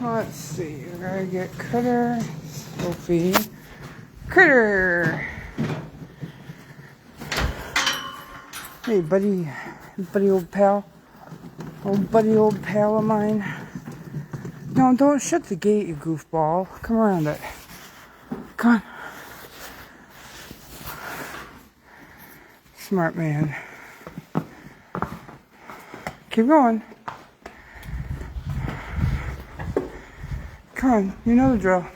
Let's see, we're gonna get Critter, Sophie, Critter. Hey, buddy, old pal. Old pal of mine. No, don't shut the gate, you goofball. Come around it. Come on. Smart man. Keep going. Come on, you know the drill.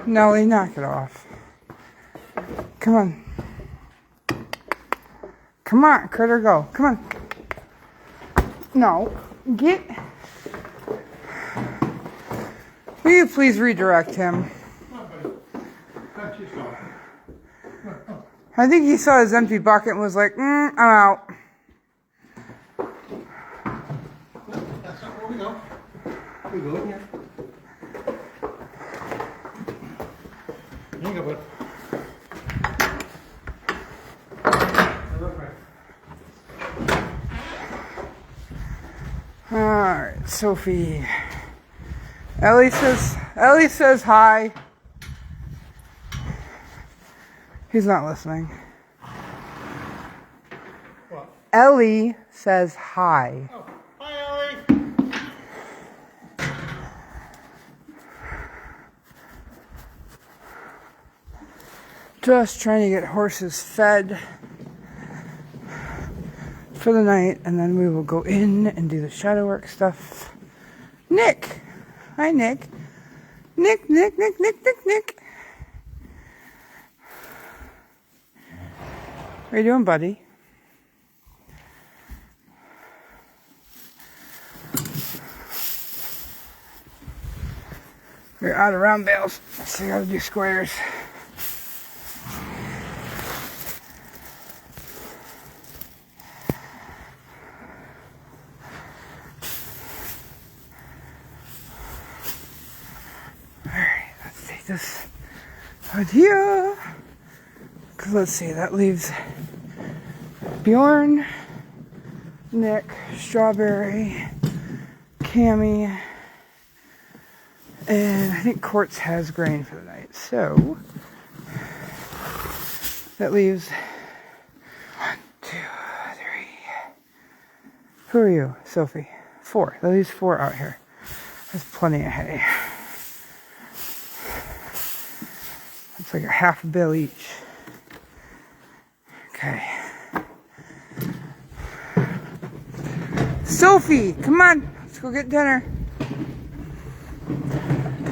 Nelly, knock it off. Come on. Come on, Critter, go. Come on. No, get. Will you please redirect him? I think he saw his empty bucket and was like, I'm out. That's not where we go. We go in here. Here you go, bud. Alright, Sophie. Ellie says hi. He's not listening. What? Ellie says hi. Oh, hi, Ellie. Just trying to get horses fed for the night, and then we will go in and do the shadow work stuff. Nick! Hi, Nick. Nick. How you doing, buddy? We're out of round bales, so you gotta do squares. Alright, let's take this out here. Because let's see, that leaves Bjorn, Nick, Strawberry, Cammy, and I think Quartz has grain for the night. So that leaves 1, 2, 3. Who are you, Sophie? 4. That leaves 4 out here. There's plenty of hay. It's like a half a bale each. Okay. Sophie, come on. Let's go get dinner.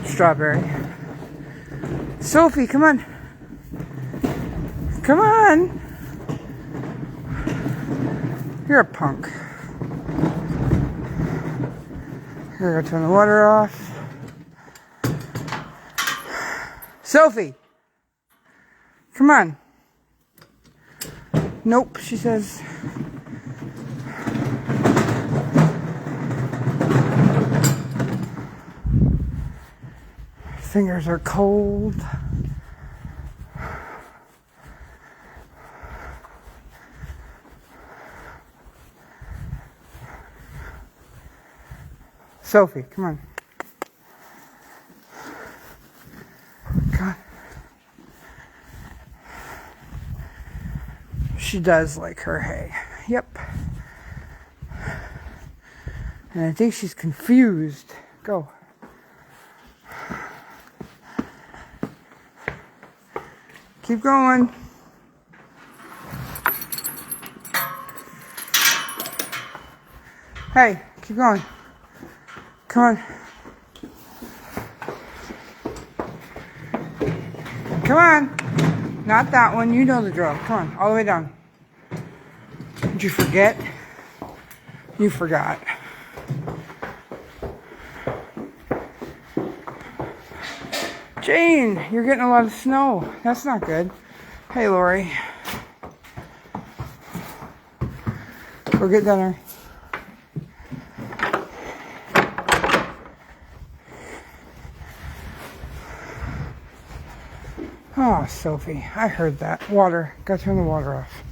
Strawberry. Sophie, come on. Come on. You're a punk. Here, go turn the water off. Sophie. Come on. Nope, she says. Fingers are cold. Sophie, come on. Come on. She does like her hay. Yep. And I think she's confused. Go. Keep going. Hey, keep going. Come on. Come on. Not that one. You know the drill. Come on. All the way down. Did you forget? You forgot. Jane, you're getting a lot of snow. That's not good. Hey, Lori. Go get dinner. Sophie. I heard that. Water. Gotta turn the water off.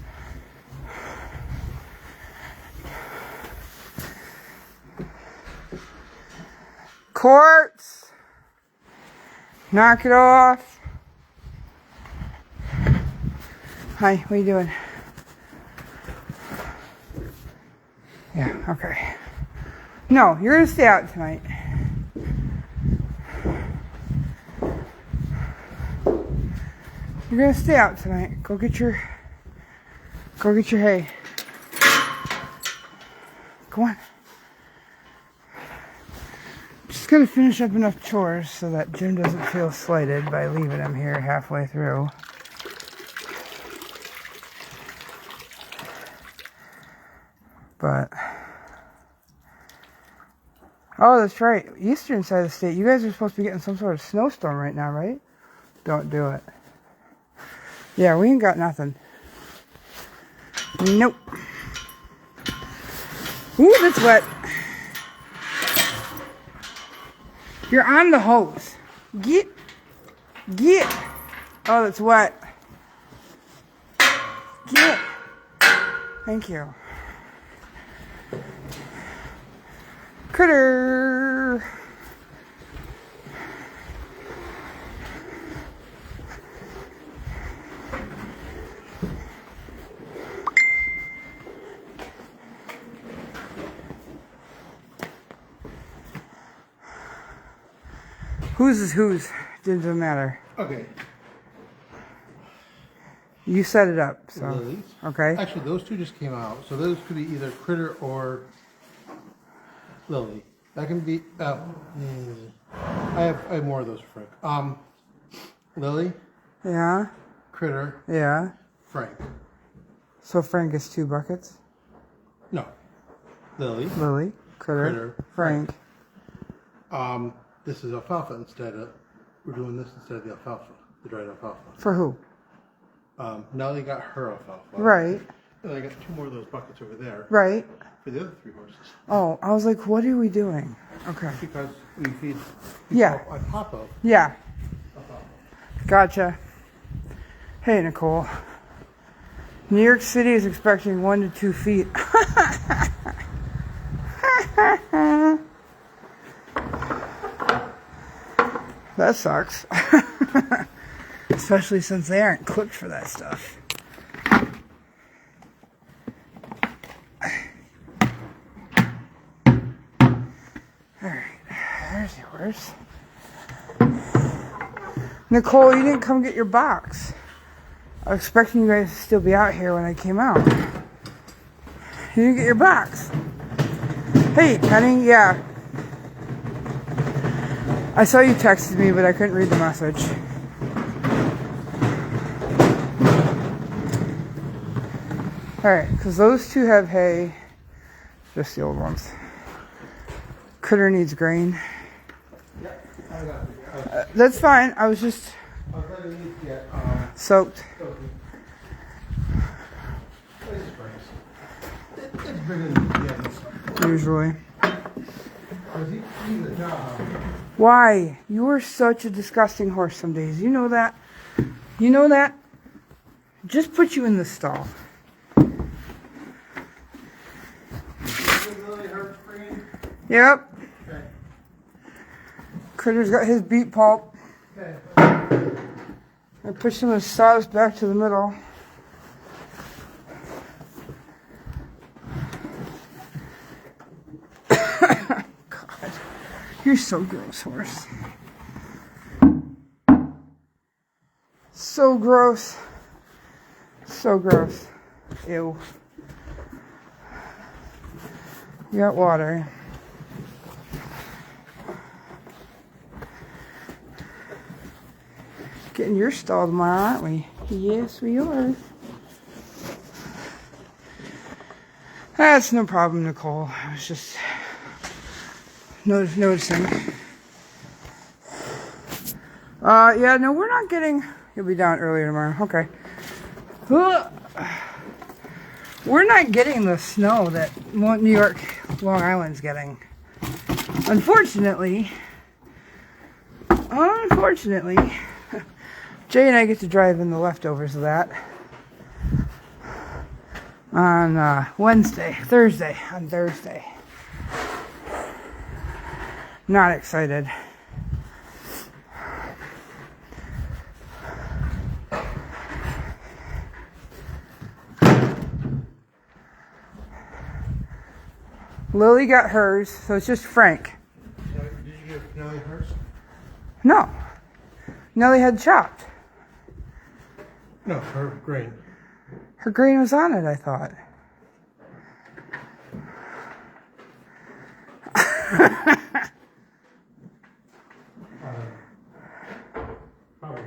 Quartz! Knock it off. Hi, what are you doing? Yeah, okay. No, you're gonna stay out tonight. You're gonna stay out tonight. Go get your hay. Go on. Just gotta finish up enough chores so that Jim doesn't feel slighted by leaving him here halfway through. But oh, that's right. Eastern side of the state. You guys are supposed to be getting some sort of snowstorm right now, right? Don't do it. Yeah, we ain't got nothing. Nope. Ooh, that's wet. You're on the hose. Get. Oh, that's wet. Get. Thank you. Critter. Whose is whose? Doesn't matter. Okay. You set it up, so. Lilies. Okay. Actually, those two just came out, so those could be either Critter or Lily. That can be. I have more of those, Frank. Lily. Yeah. Critter. Yeah. Frank. So Frank gets 2 buckets. No. Lily. Critter. Frank. This is alfalfa instead of. We're doing this instead of the alfalfa, the dried alfalfa. For who? Nellie got her alfalfa. Right. And I got 2 more of those buckets over there. Right. For the other 3 horses. Oh, I was like, what are we doing? Okay. Because we feed. Yeah. On top of. Yeah. Alfalfa. Gotcha. Hey, Nicole. New York City is expecting 1 to 2 feet. That sucks. Especially since they aren't clipped for that stuff. Alright, there's yours. Nicole, you didn't come get your box. I was expecting you guys to still be out here when I came out. You didn't get your box. Hey, honey, yeah. I saw you texted me, but I couldn't read the message. Alright, because those 2 have hay. Just the old ones. Critter needs grain. Yep, I got it. That's fine. I was just I was letting you get soaked. It's bigger than the ends. Usually. He's a job. Why? You are such a disgusting horse some days. You know that? You know that? Just put you in the stall. Yep. Okay. Critter's got his beet pulp. Okay. I pushed him and sawdust back to the middle. God, you're so gross, horse. So gross. So gross. Ew. You got water. Getting your stall tomorrow, aren't we? Yes, we are. That's no problem, Nicole. I was just noticing. Yeah, no, we're not getting... You'll be down earlier tomorrow. Okay. We're not getting the snow that New York, Long Island's getting. Unfortunately, Jay and I get to drive in the leftovers of that on on Thursday. Not excited. Lily got hers, so it's just Frank. So, did you give Nellie hers? No. Nellie had chopped. No, her grain. Her grain was on it, I thought. Probably.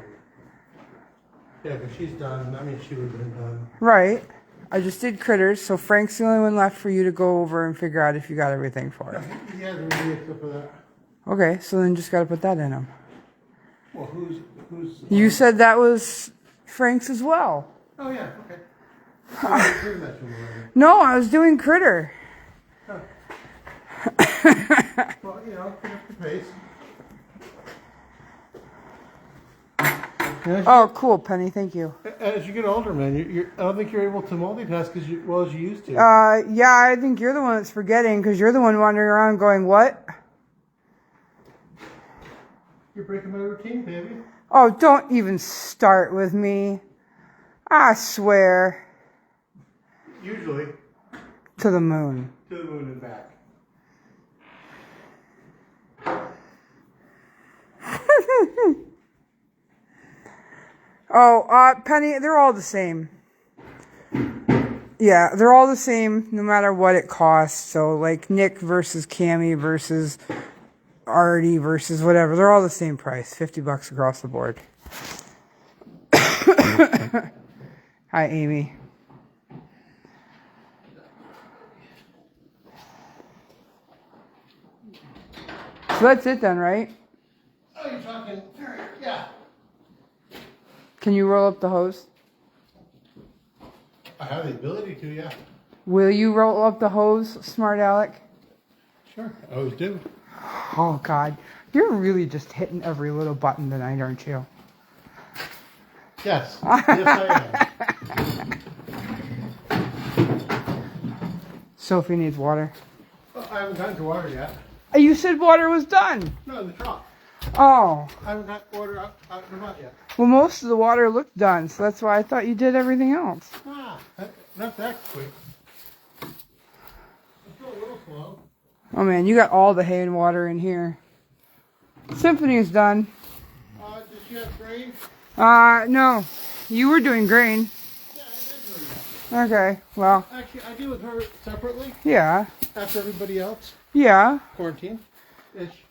Yeah, because she's done. I mean, she would have been done. Right. I just did critters, so Frank's the only one left for you to go over and figure out if you got everything for it. He has already except for that. Okay, so then just got to put that in him. Well, who's? You said that was Frank's as well. Oh yeah, okay. I was doing that to him already. No, I was doing critter. Huh. Well, you know, pick up the pace. Oh, cool, Penny. Thank you. As you get older, man, I don't think you're able to multitask as well as you used to. Yeah, I think you're the one that's forgetting because you're the one wandering around going, what? You're breaking my routine, baby. Oh, don't even start with me. I swear. Usually. To the moon. To the moon and back. Oh, Penny, they're all the same. Yeah, they're all the same no matter what it costs. So, like, Nick versus Cammy versus Artie versus whatever. They're all the same price. $50 across the board. Hi, Amy. So that's it then, right? Oh, you're talking terrier, yeah. Can you roll up the hose? I have the ability to, yeah. Will you roll up the hose, smart Alec? Sure, I always do. Oh, God. You're really just hitting every little button tonight, aren't you? Yes, yes I am. Sophie needs water. Well, I haven't gotten to water yet. You said water was done. No, in the trough. Oh. I haven't got water out in the mouth yet. Well, most of the water looked done, so that's why I thought you did everything else. Not that quick. I'm still a little slow. Oh, man, you got all the hay and water in here. Symphony is done. Did she have grain? No. You were doing grain. Yeah, I did do that. Okay, well. Actually, I deal with her separately. Yeah. After everybody else. Yeah. Quarantine-ish.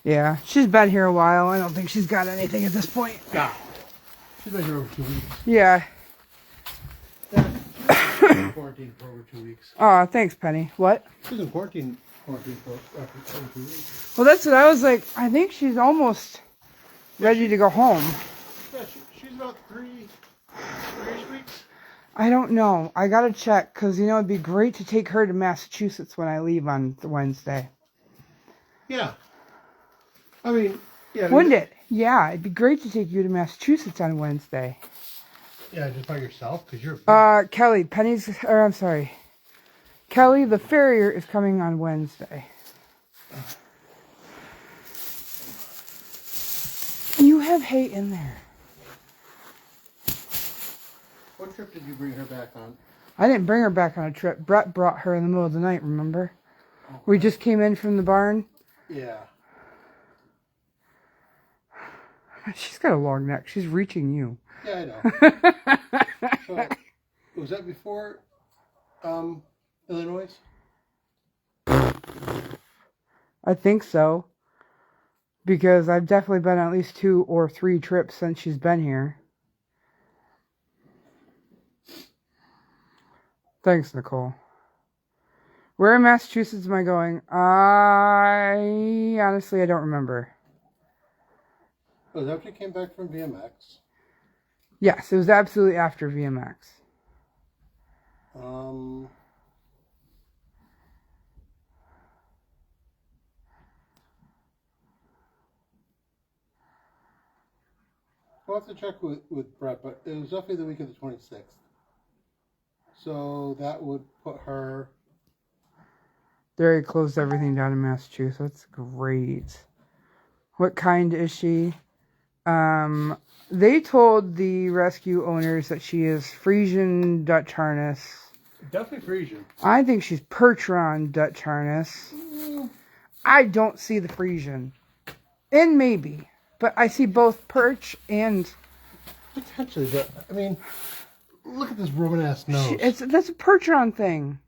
Yeah, she's been here a while. I don't think she's got anything at this point. Yeah. She's been here over 2 weeks. Yeah. She's in quarantine for over 2 weeks. Oh, thanks, Penny. What? She's in quarantine for over 2 weeks. Well, that's what I was like. I think she's almost ready to go home. Yeah, she's about 3-ish weeks. I don't know. I gotta check because it'd be great to take her to Massachusetts when I leave on Wednesday. Yeah. I mean, yeah. Wouldn't it? Yeah, it'd be great to take you to Massachusetts on Wednesday. Yeah, just by yourself because you're. Kelly, I'm sorry. Kelly, the farrier is coming on Wednesday. You have hay in there. What trip did you bring her back on? I didn't bring her back on a trip. Brett brought her in the middle of the night, remember? Oh, we just came in from the barn. Yeah. She's got a long neck. She's reaching you. Yeah, I know. So, was that before Illinois? I think so. Because I've definitely been on at least 2 or 3 trips since she's been here. Thanks, Nicole. Where in Massachusetts am I going? I don't remember. Oh, is that when you came back from VMX? Yes, it was absolutely after VMX. I'll have to check with Brett, but it was definitely the week of the 26th. So that would put her... They already closed everything down in Massachusetts. Great. What kind is she? They told the rescue owners that she is Frisian Dutch Harness. Definitely Frisian. I think she's Percheron Dutch Harness. I don't see the Frisian. And maybe. But I see both Perch and... Potentially, but, I mean, look at this Roman-ass nose. That's a Percheron thing.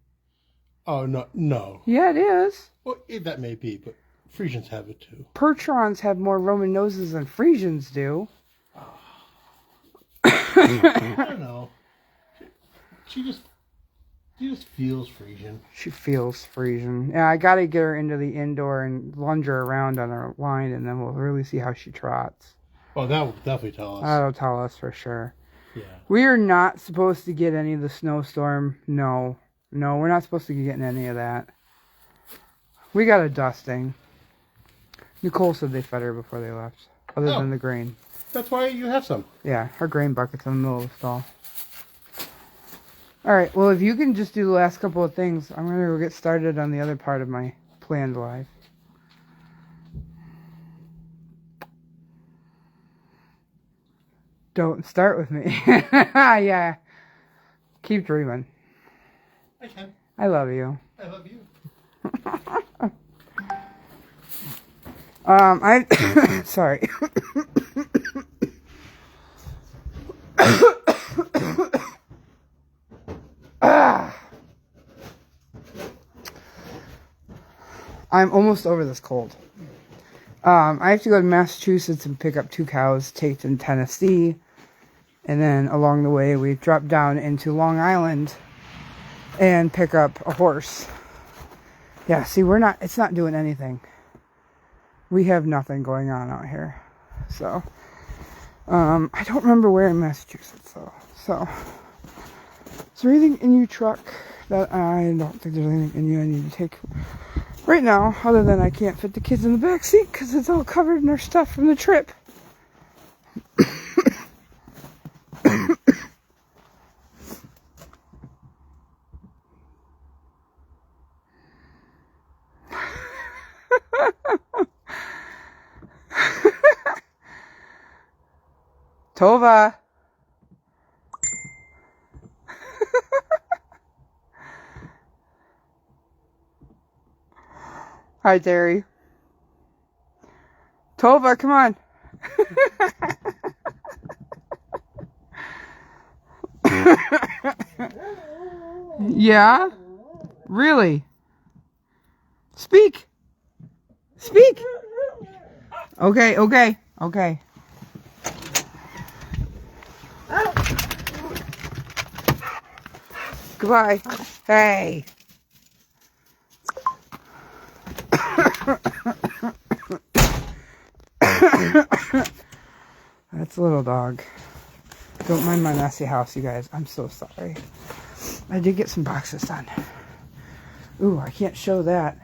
Oh, no. Yeah, it is. Well, that may be, but Frisians have it too. Percherons have more Roman noses than Frisians do. I don't know. She just feels Frisian. She feels Frisian. Yeah, I gotta get her into the indoor and lunge her around on her line, and then we'll really see how she trots. Well, that will definitely tell us. That'll tell us for sure. Yeah. We are not supposed to get any of the snowstorm. No, we're not supposed to be getting any of that. We got a dusting. Nicole said they fed her before they left, other than the grain. That's why you have some. Yeah, her grain bucket's in the middle of the stall. Alright, well, if you can just do the last couple of things, I'm going to go get started on the other part of my planned life. Don't start with me. Yeah. Keep dreaming. I can. I love you. I love you. Sorry. I'm almost over this cold. I have to go to Massachusetts and pick up 2 cows, take them to Tennessee, and then along the way we drop down into Long Island and pick up a horse. Yeah, see, it's not doing anything. We have nothing going on out here. So, I don't remember where in Massachusetts, though. So, is there anything in your truck that I don't think there's anything in you I need to take right now, other than I can't fit the kids in the back seat because it's all covered in their stuff from the trip. Tova. Hi, Terry. Tova, come on. Yeah? Really? Speak. Speak. Okay. Goodbye. Hey. That's a little dog. Don't mind my messy house, you guys. I'm so sorry. I did get some boxes done. Ooh, I can't show that.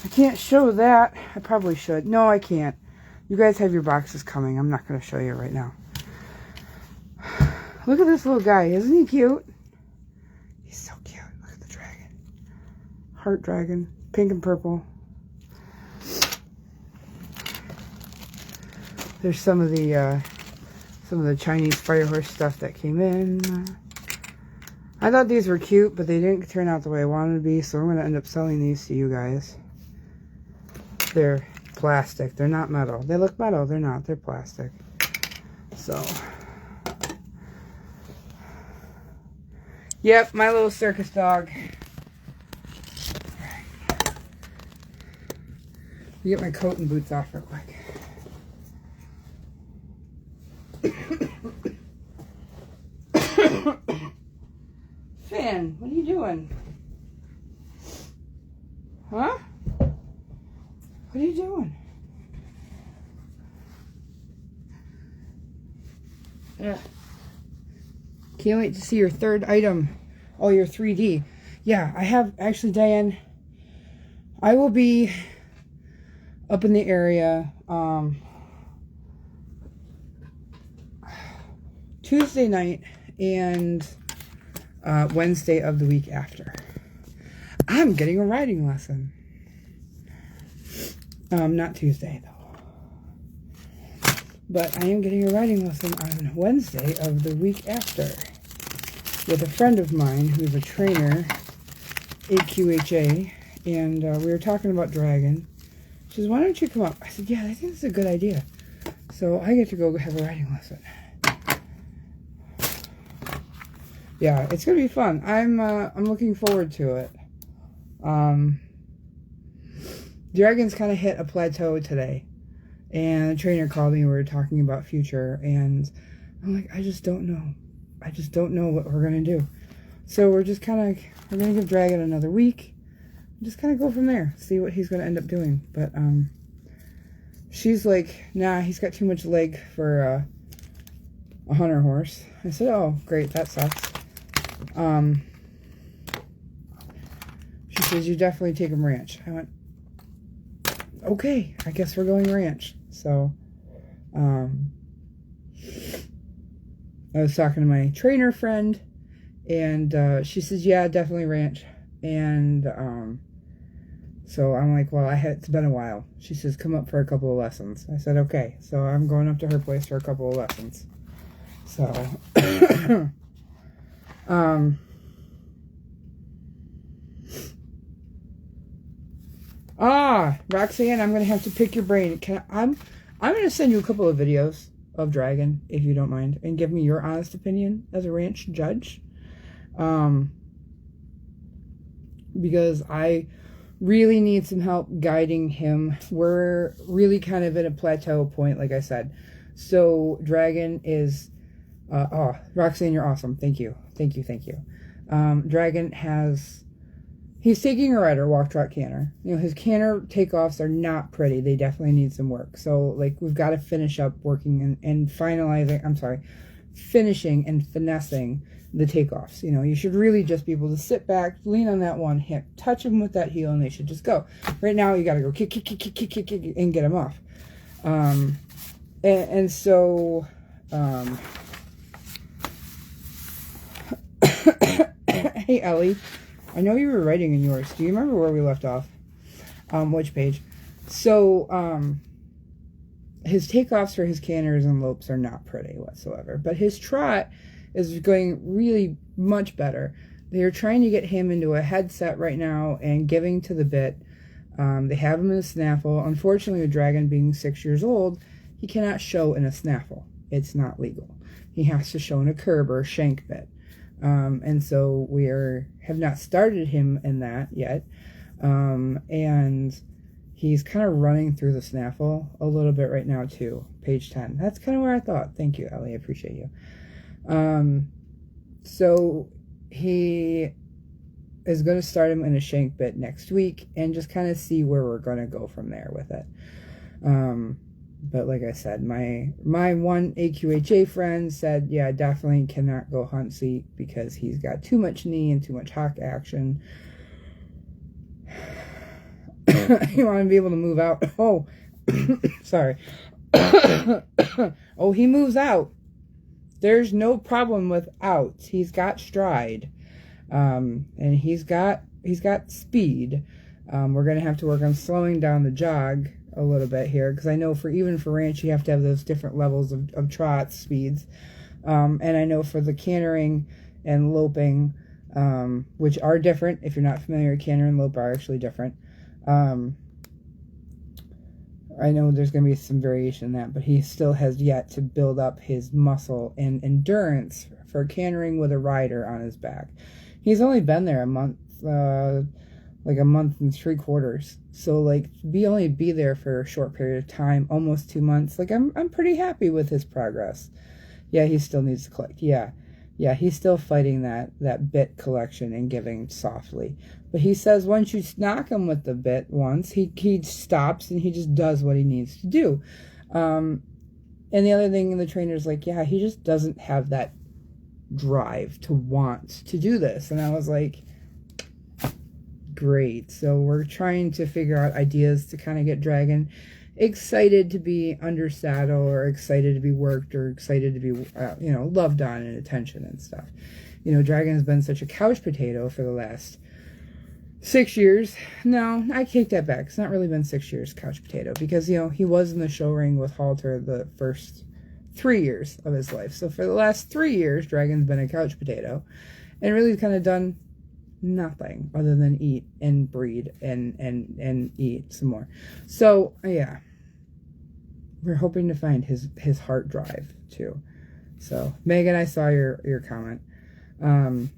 I probably should. No, I can't. You guys have your boxes coming. I'm not going to show you right now. Look at this little guy. Isn't he cute? He's so cute. Look at the dragon. Heart dragon. Pink and purple. There's some of the Chinese fire horse stuff that came in. I thought these were cute, but they didn't turn out the way I wanted to be, so I'm going to end up selling these to you guys. They're plastic. They're not metal. They look metal. They're not. They're plastic. So. Yep, my little circus dog. Get my coat and boots off real quick. Finn, what are you doing? Huh? What are you doing? Ugh. Can't wait to see your third item. Oh, your 3D. Yeah, I have, actually, Diane, I will be up in the area. Tuesday night and Wednesday of the week after. I'm getting a riding lesson. Not Tuesday, though. But I am getting a riding lesson on Wednesday of the week after with a friend of mine who's a trainer, AQHA, and we were talking about dragon. She says, why don't you come up? I said, yeah, I think it's a good idea. So I get to go have a riding lesson. Yeah, it's gonna be fun. I'm looking forward to it. Dragons kind of hit a plateau today, and the trainer called me. We were talking about future, and I'm like, I just don't know. I just don't know what we're gonna do. So we're gonna give Dragon another week, just kind of go from there, see what he's gonna end up doing. But she's like, nah, he's got too much leg for a hunter horse. I said, oh, great, that sucks. She says, you definitely take him ranch. I went, okay, I guess we're going ranch. So, I was talking to my trainer friend, and she says, yeah, definitely ranch. And so I'm like, well, it's been a while. She says, come up for a couple of lessons. I said, okay. So I'm going up to her place for a couple of lessons. So, Roxanne, I'm gonna have to pick your brain. I'm gonna send you a couple of videos of Dragon, if you don't mind, and give me your honest opinion as a ranch judge. Because I really need some help guiding him. We're really kind of at a plateau point, like I said. So Dragon is, Roxanne, you're awesome. Thank you. Thank you. Thank you. Dragon he's taking a rider, walk, trot, canter. You know, his canter takeoffs are not pretty. They definitely need some work. So, like, we've got to finish up working and finishing and finessing the takeoffs. You know, you should really just be able to sit back, lean on that one hip, touch him with that heel, and they should just go. Right now, you got to go kick, and get him off. So, hey, Ellie. I know you were writing in yours. Do you remember where we left off? Which page? So, his takeoffs for his canters and lopes are not pretty whatsoever. But his trot is going really much better. They're trying to get him into a headset right now and giving to the bit. They have him in a snaffle. Unfortunately, with Dragon being 6 years old, he cannot show in a snaffle. It's not legal. He has to show in a curb or a shank bit. And so we have not started him in that yet. And he's kind of running through the snaffle a little bit right now too. Page 10. That's kind of where I thought. Thank you, Ellie. I appreciate you. So he is going to start him in a shank bit next week and just kind of see where we're going to go from there with it. But like I said, my one AQHA friend said, yeah, definitely cannot go hunt seat because he's got too much knee and too much hock action. You want to be able to move out. Oh, sorry. Oh, he moves out. There's no problem with outs. He's got stride. And he's got speed. We're going to have to work on slowing down the jog a little bit here, because I know for ranch you have to have those different levels of trot speeds, and I know for the cantering and loping, which are different. If you're not familiar, canter and lope are actually different. I know there's going to be some variation in that, but he still has yet to build up his muscle and endurance for cantering with a rider on his back. He's only been there a month, like a month and 3/4. So like only be there for a short period of time, almost 2 months. Like I'm pretty happy with his progress. Yeah, he still needs to collect. Yeah, he's still fighting that bit collection and giving softly. But he says once you knock him with the bit once, he stops and he just does what he needs to do. And the other thing, the trainer's like, yeah, he just doesn't have that drive to want to do this. And I was like, great. So we're trying to figure out ideas to kind of get Dragon excited to be under saddle, or excited to be worked, or excited to be, loved on and attention and stuff. Dragon has been such a couch potato for the last 6 years. No, I take that back. It's not really been 6 years couch potato, because, he was in the show ring with Halter the first 3 years of his life. So for the last 3 years, Dragon's been a couch potato and really kind of done nothing other than eat and breed and eat some more. So yeah, we're hoping to find his heart drive too. So Megan, I saw your comment.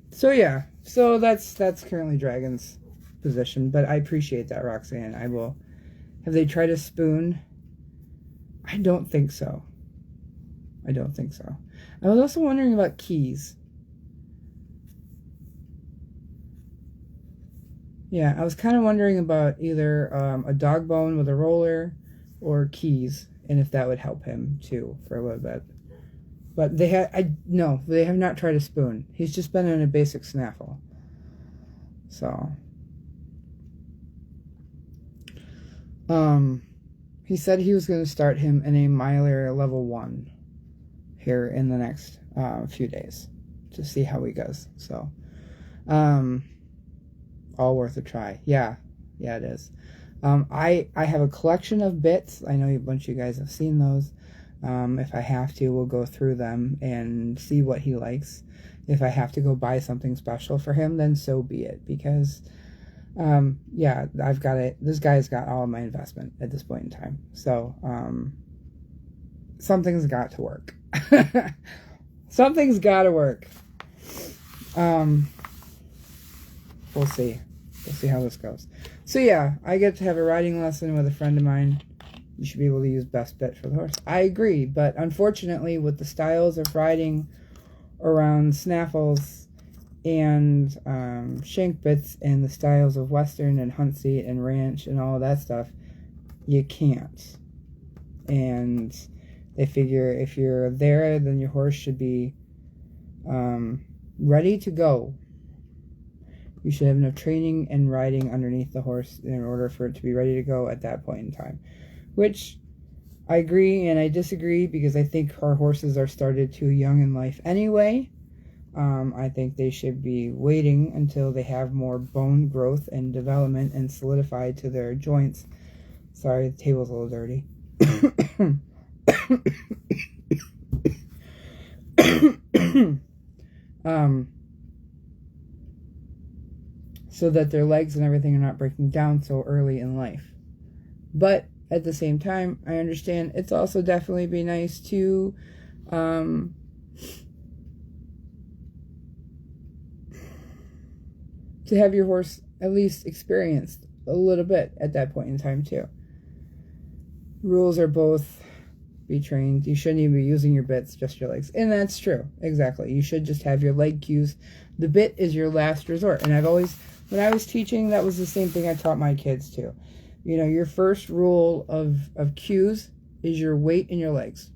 So yeah, so that's currently Dragon's position, but I appreciate that, Roxanne. Have they tried a spoon? I don't think so. I was also wondering about keys. Yeah, I was kind of wondering about either a dog bone with a roller or keys, and if that would help him too for a little bit. But they have not tried a spoon. He's just been in a basic snaffle. So, he said he was going to start him in a miler level 1 here in the next few days to see how he goes. So, all worth a try. Yeah, it is. I have a collection of bits. I know a bunch of you guys have seen those. If I have to, we'll go through them and see what he likes. If I have to go buy something special for him, then so be it. Because, I've got it. This guy's got all of my investment at this point in time. So, something's got to work. Something's got to work. We'll see. We'll see how this goes. So yeah, I get to have a riding lesson with a friend of mine. You should be able to use best bit for the horse. I agree, but unfortunately with the styles of riding around snaffles and shank bits and the styles of Western and hunt seat and ranch and all of that stuff, you can't. And they figure if you're there, then your horse should be ready to go. You should have enough training and riding underneath the horse in order for it to be ready to go at that point in time. Which I agree and I disagree, because I think our horses are started too young in life anyway. I think they should be waiting until they have more bone growth and development and solidified to their joints. Sorry, the table's a little dirty. So that their legs and everything are not breaking down so early in life. But at the same time, I understand it's also definitely be nice to have your horse at least experienced a little bit at that point in time too. Rules are both be trained. You shouldn't even be using your bits, just your legs. And that's true. Exactly. You should just have your leg cues. The bit is your last resort. And when I was teaching, that was the same thing I taught my kids too. Your first rule of cues is your weight and your legs.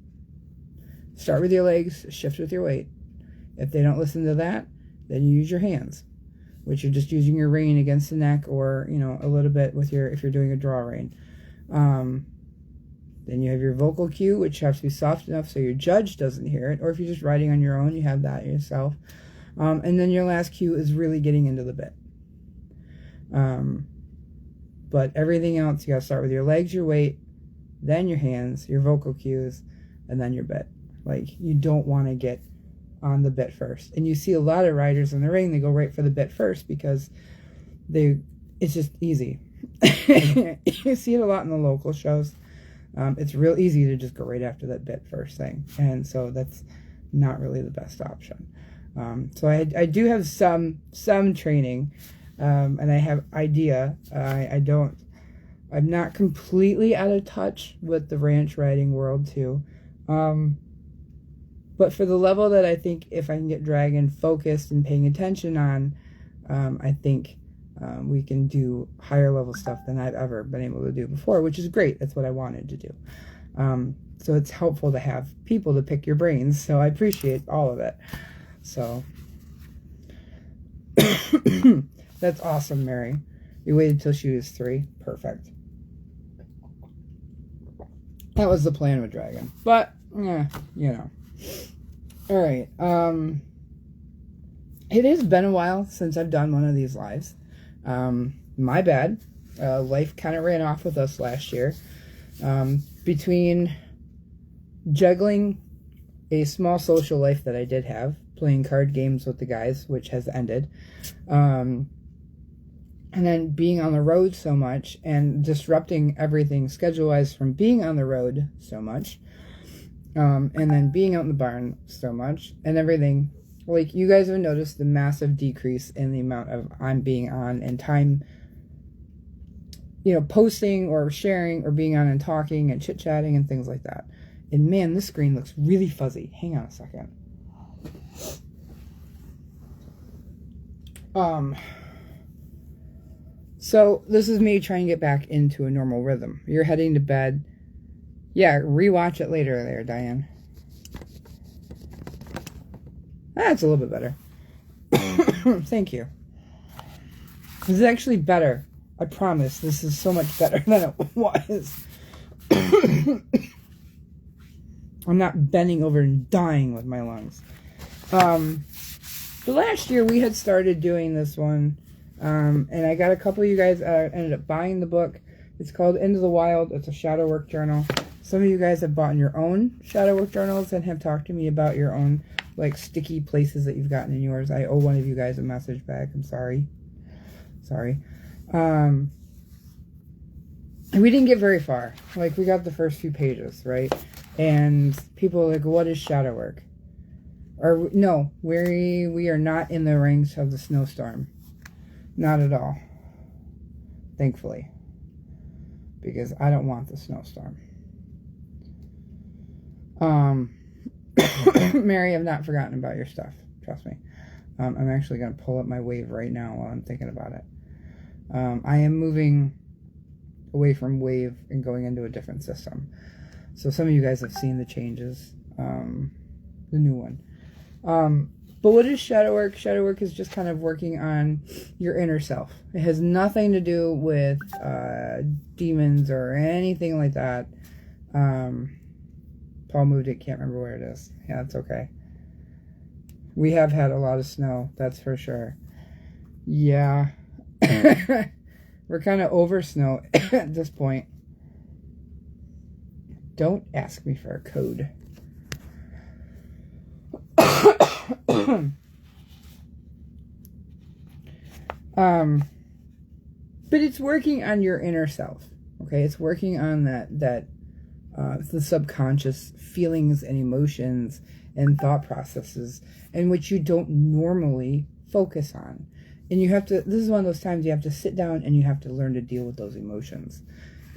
Start with your legs, shift with your weight. If they don't listen to that, then you use your hands, which you're just using your rein against the neck, or, a little bit with if you're doing a draw rein. Then you have your vocal cue, which has to be soft enough so your judge doesn't hear it. Or if you're just riding on your own, you have that yourself. And then your last cue is really getting into the bit. But everything else, you got to start with your legs, your weight, then your hands, your vocal cues, and then your bit. Like, you don't want to get on the bit first. And you see a lot of riders in the ring, they go right for the bit first because it's just easy. You see it a lot in the local shows. It's real easy to just go right after that bit first thing. And so that's not really the best option. So I do have some training, and I have idea. I'm not completely out of touch with the ranch riding world too. But for the level that I think if I can get Dragon focused and paying attention on, I think we can do higher level stuff than I've ever been able to do before, which is great. That's what I wanted to do. So it's helpful to have people to pick your brains. So I appreciate all of it. So that's awesome, Mary. You waited till she was 3. Perfect. That was the plan with Dragon. But, yeah, you know. Alright, it has been a while since I've done one of these lives. My bad. Life kind of ran off with us last year. Between juggling a small social life that I did have, playing card games with the guys, which has ended, and then being on the road so much and disrupting everything schedule-wise from being on the road so much, and then being out in the barn so much and everything. Like, you guys have noticed the massive decrease in the amount of I'm being on and time, you know, posting or sharing or being on and talking and chit-chatting and things like that. And man, this screen looks really fuzzy. Hang on a second. So this is me trying to get back into a normal rhythm. You're heading to bed. Yeah, rewatch it later there, Diane. That's a little bit better. Thank you. This is actually better. I promise. This is so much better than it was. I'm not bending over and dying with my lungs. So last year we had started doing this one. And I got a couple of you guys ended up buying the book. It's called Into the Wild. It's a shadow work journal. Some of you guys have bought your own shadow work journals and have talked to me about your own, like, sticky places that you've gotten in yours. I owe one of you guys a message back. I'm sorry. Sorry. We didn't get very far. Like, we got the first few pages, right? And people are like, what is shadow work? Or, no, we are not in the ranks of the snowstorm. Not at all. Thankfully. Because I don't want the snowstorm. Mary, I've not forgotten about your stuff. Trust me. I'm actually going to pull up my wave right now while I'm thinking about it. I am moving away from wave and going into a different system. So some of you guys have seen the changes. The new one. But what is shadow work? Shadow work is just kind of working on your inner self. It has nothing to do with demons or anything like that. Paul moved it. Can't remember where it is. Yeah, it's okay. We have had a lot of snow. That's for sure. Yeah. We're kind of over snow at this point. Don't ask me for a code. But it's working on your inner self. Okay, it's working on the subconscious feelings and emotions and thought processes in which you don't normally focus on. And you have to, this is one of those times you have to sit down and you have to learn to deal with those emotions.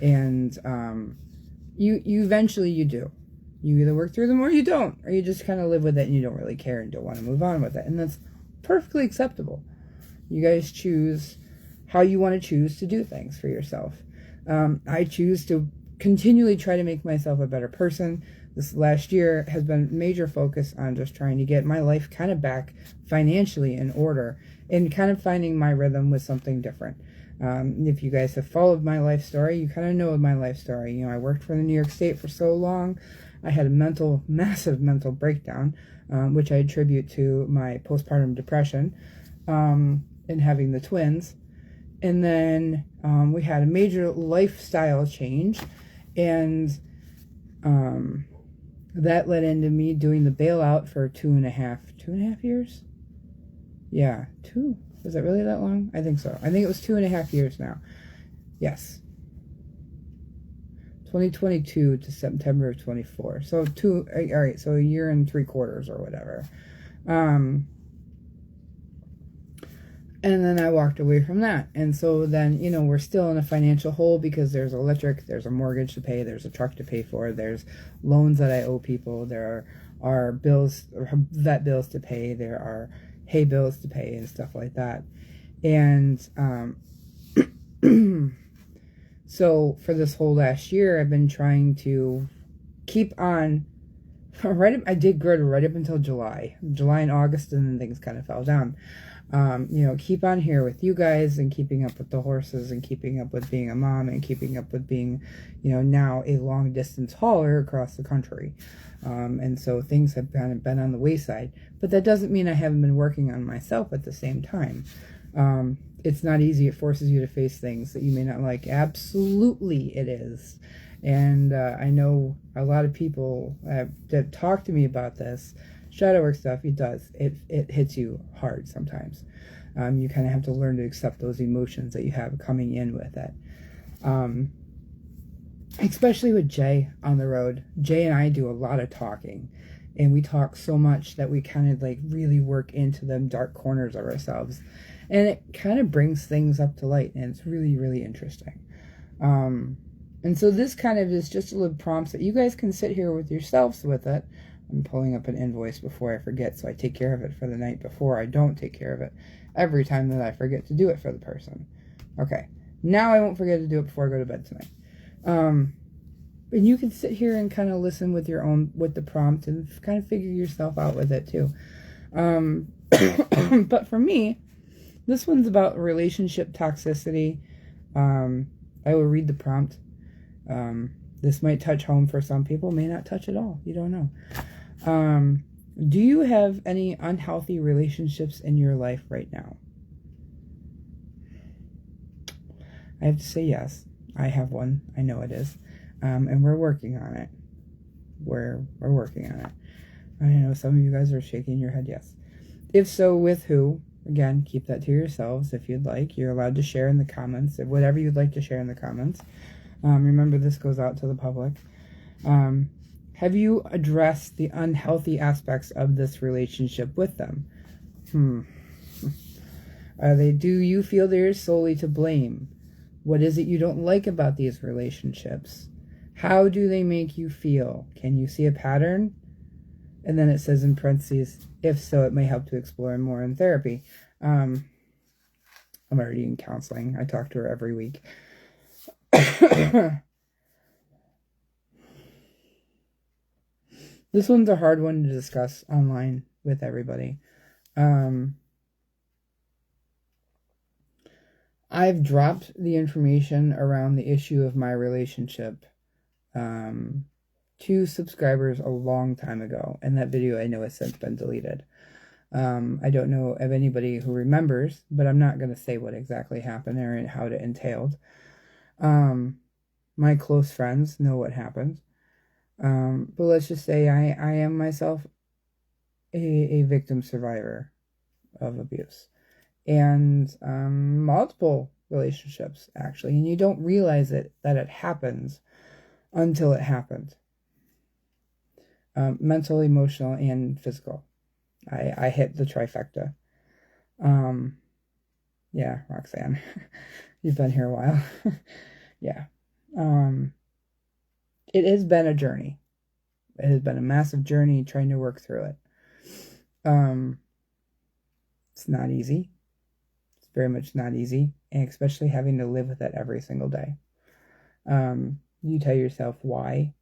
And you eventually you do. You either work through them or you don't. Or you just kind of live with it and you don't really care and don't want to move on with it. And that's perfectly acceptable. You guys choose how you want to choose to do things for yourself. I choose to continually try to make myself a better person. This last year has been major focus on just trying to get my life kind of back financially in order and kind of finding my rhythm with something different. If you guys have followed my life story, you kind of know my life story. You know, I worked for the New York State for so long. I had a massive mental breakdown, which I attribute to my postpartum depression and having the twins. And then we had a major lifestyle change, and that led into me doing the bailout for 2.5 years? Yeah, two. Was it really that long? I think so. I think it was 2.5 years now. Yes. 2022 to September of 24. So all right, so 1 year and 3/4 or whatever. And then I walked away from that. And so then, you know, we're still in a financial hole because there's electric, there's a mortgage to pay, there's a truck to pay for, there's loans that I owe people, there are bills, vet bills to pay, there are hay bills to pay and stuff like that. And so for this whole last year, I've been trying to keep on, I did good right up until July and August, and then things kind of fell down. Keep on here with you guys and keeping up with the horses and keeping up with being a mom and keeping up with being, now a long distance hauler across the country. And so things have kind of been on the wayside, but that doesn't mean I haven't been working on myself at the same time. It's not easy. It forces you to face things that you may not like. Absolutely it is. And I know a lot of people that talk to me about this shadow work stuff. It does. It hits you hard sometimes. You kind of have to learn to accept those emotions that you have coming in with it. Especially with Jay on the road. Jay and I do a lot of talking. And we talk so much that we kind of like really work into them dark corners of ourselves. And it kind of brings things up to light. And it's really, really interesting. And so this kind of is just a little prompts that you guys can sit here with yourselves with it. I'm pulling up an invoice before I forget, so I take care of it for the night before. I don't take care of it every time that I forget to do it for the person. Okay, now I won't forget to do it before I go to bed tonight. And you can sit here and kind of listen with the prompt and kind of figure yourself out with it too. But for me, this one's about relationship toxicity. I will read the prompt. This might touch home for some people, may not touch at all. You don't know. Do you have any unhealthy relationships in your life right now? I have to say yes. I have one. I know it is. And we're working on it. We're working on it. I know some of you guys are shaking your head yes. If so, with who? Again, keep that to yourselves if you'd like. You're allowed to share in the comments. Whatever you'd like to share in the comments. Remember, this goes out to the public. Have you addressed the unhealthy aspects of this relationship with them? Do you feel they're solely to blame? What is it you don't like about these relationships? How do they make you feel? Can you see a pattern? And then it says in parentheses, if so, it may help to explore more in therapy. I'm already in counseling. I talk to her every week. This one's a hard one to discuss online with everybody. I've dropped the information around the issue of my relationship to subscribers a long time ago, and that video I know has since been deleted. I don't know of anybody who remembers, but I'm not going to say what exactly happened or how it entailed. My close friends know what happened. But let's just say I am myself a victim survivor of abuse. And multiple relationships, actually. And you don't realize that it happens until it happens. Mental, emotional, and physical. I hit the trifecta. Yeah, Roxanne. You've been here a while. Yeah. It has been a journey. It has been a massive journey trying to work through it. It's not easy. It's very much not easy, and especially having to live with it every single day. You tell yourself why.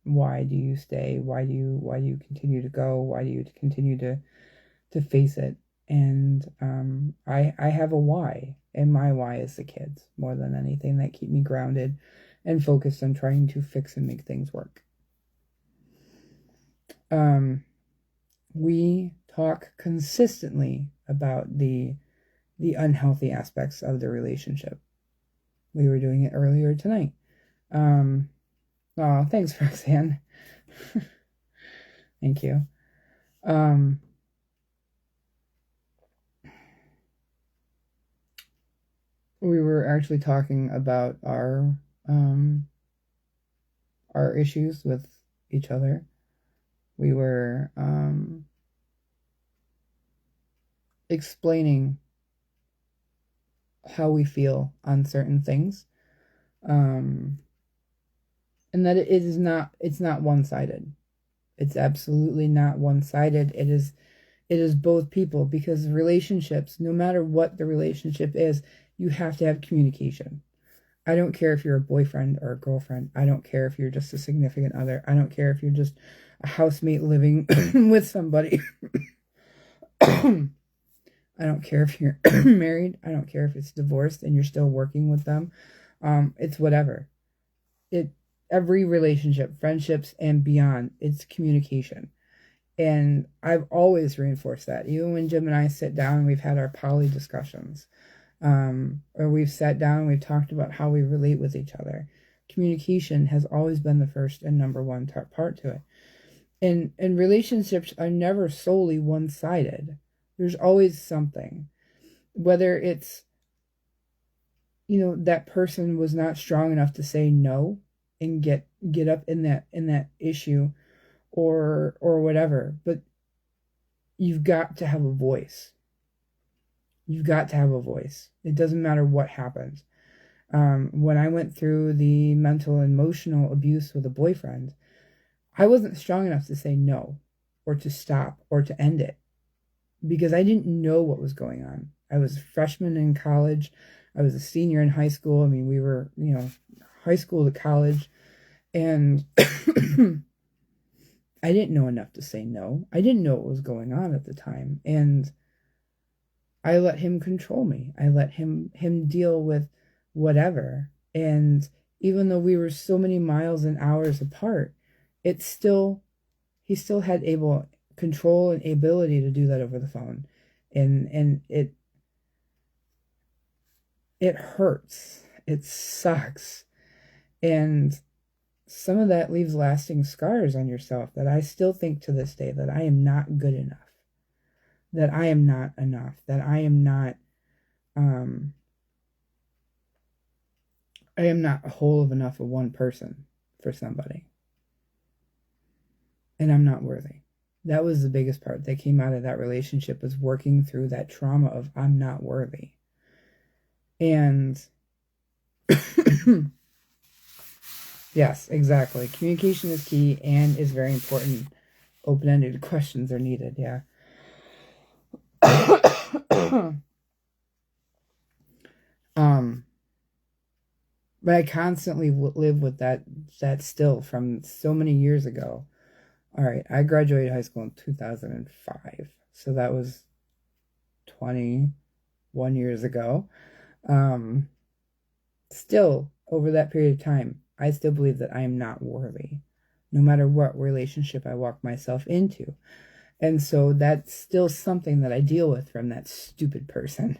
Why do you stay? Why do you continue to go? Why do you continue to face it? And I have a why, and my why is the kids more than anything that keep me grounded and focused on trying to fix and make things work. We talk consistently about the unhealthy aspects of the relationship. We were doing it earlier tonight. Oh, thanks, Roxanne. Thank you. We were actually talking about our issues with each other. We were explaining how we feel on certain things, and that it's not one-sided. It's absolutely not one-sided. It is both people, because relationships, no matter what the relationship is, you have to have communication. I don't care if you're a boyfriend or a girlfriend. I don't care if you're just a significant other. I don't care if you're just a housemate living with somebody. I don't care if you're married. I don't care if it's divorced and you're still working with them. It's whatever. Every relationship, friendships and beyond, it's communication. And I've always reinforced that. Even when Jim and I sit down and we've had our poly discussions, or we've sat down and we've talked about how we relate with each other. Communication has always been the first and number one part to it. And relationships are never solely one-sided. There's always something. Whether it's, that person was not strong enough to say no and get up in that issue or whatever, but you've got to have a voice. You've got to have a voice. It doesn't matter what happens. When I went through the mental and emotional abuse with a boyfriend, I wasn't strong enough to say no or to stop or to end it because I didn't know what was going on. I was a freshman in college. I was a senior in high school. I mean, we were, high school to college. And I didn't know enough to say no. I didn't know what was going on at the time. And I let him control me. I let him deal with whatever. And even though we were so many miles and hours apart, he still had control and ability to do that over the phone. And it hurts. It sucks. And some of that leaves lasting scars on yourself that I still think to this day that I am not good enough. That I am not enough. That I am not whole of enough of one person for somebody. And I'm not worthy. That was the biggest part that came out of that relationship, was working through that trauma of I'm not worthy. And yes, exactly. Communication is key and is very important. Open-ended questions are needed, yeah. But I constantly live with that still from so many years ago. All right, I graduated high school in 2005, so that was 21 years ago. Still, over that period of time, I still believe that I am not worthy, no matter what relationship I walk myself into. And so that's still something that I deal with from that stupid person.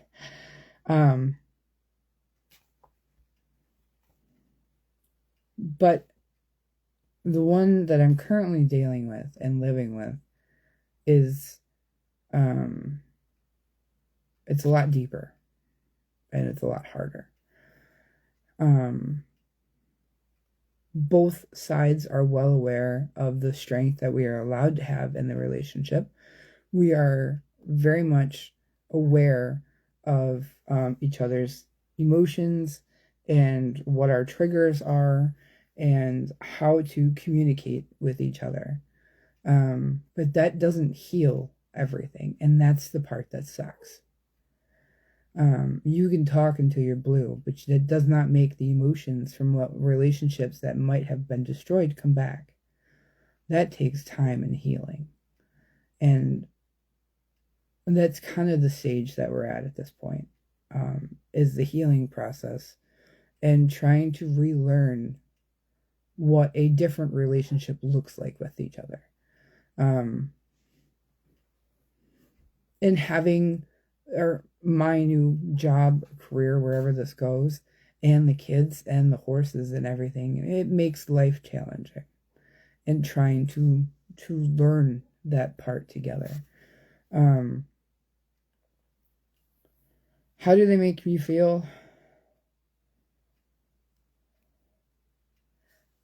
But the one that I'm currently dealing with and living with is, it's a lot deeper and it's a lot harder. Both sides are well aware of the strength that we are allowed to have in the relationship. We are very much aware of each other's emotions and what our triggers are and how to communicate with each other. But that doesn't heal everything, and that's the part that sucks. You can talk until you're blue, but that does not make the emotions from what relationships that might have been destroyed come back. That takes time and healing. And that's kind of the stage that we're at this point, is the healing process and trying to relearn what a different relationship looks like with each other. And having my new job, career, wherever this goes, and the kids and the horses and everything, it makes life challenging. And trying to learn that part together. How do they make you feel?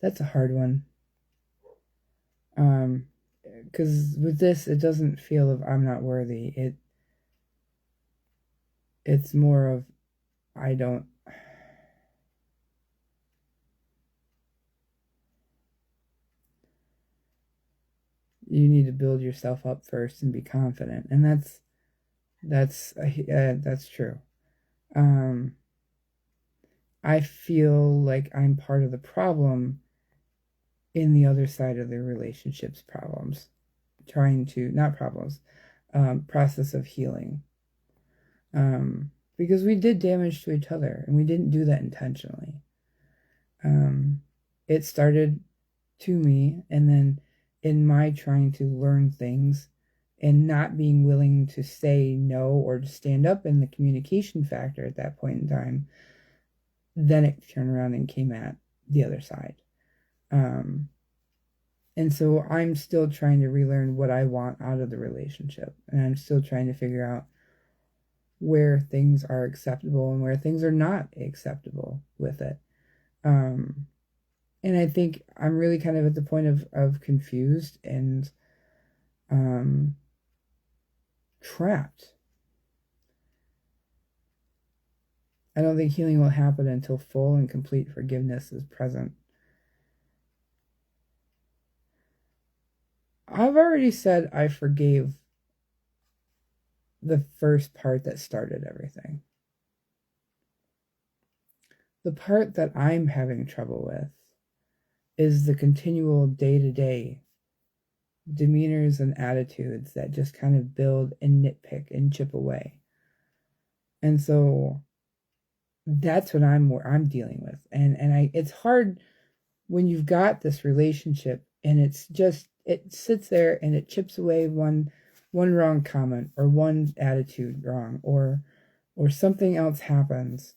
That's a hard one. Because with this, it doesn't feel of I'm not worthy. It's more of I don't. You need to build yourself up first and be confident, and that's true. I feel like I'm part of the problem in the other side of the relationships problems, trying to, not problems, process of healing. Because we did damage to each other, and we didn't do that intentionally. It started to me, and then in my trying to learn things and not being willing to say no or to stand up in the communication factor at that point in time, then it turned around and came at the other side. And so I'm still trying to relearn what I want out of the relationship, and I'm still trying to figure out where things are acceptable and where things are not acceptable with it. And I think I'm really kind of at the point of confused and trapped. I don't think healing will happen until full and complete forgiveness is present. I've already said I forgave the first part that started everything. The part that I'm having trouble with is the continual day-to-day demeanors and attitudes that just kind of build and nitpick and chip away. And so that's what I'm dealing with. And it's hard when you've got this relationship and it's just, it sits there and it chips away one wrong comment or one attitude wrong or something else happens,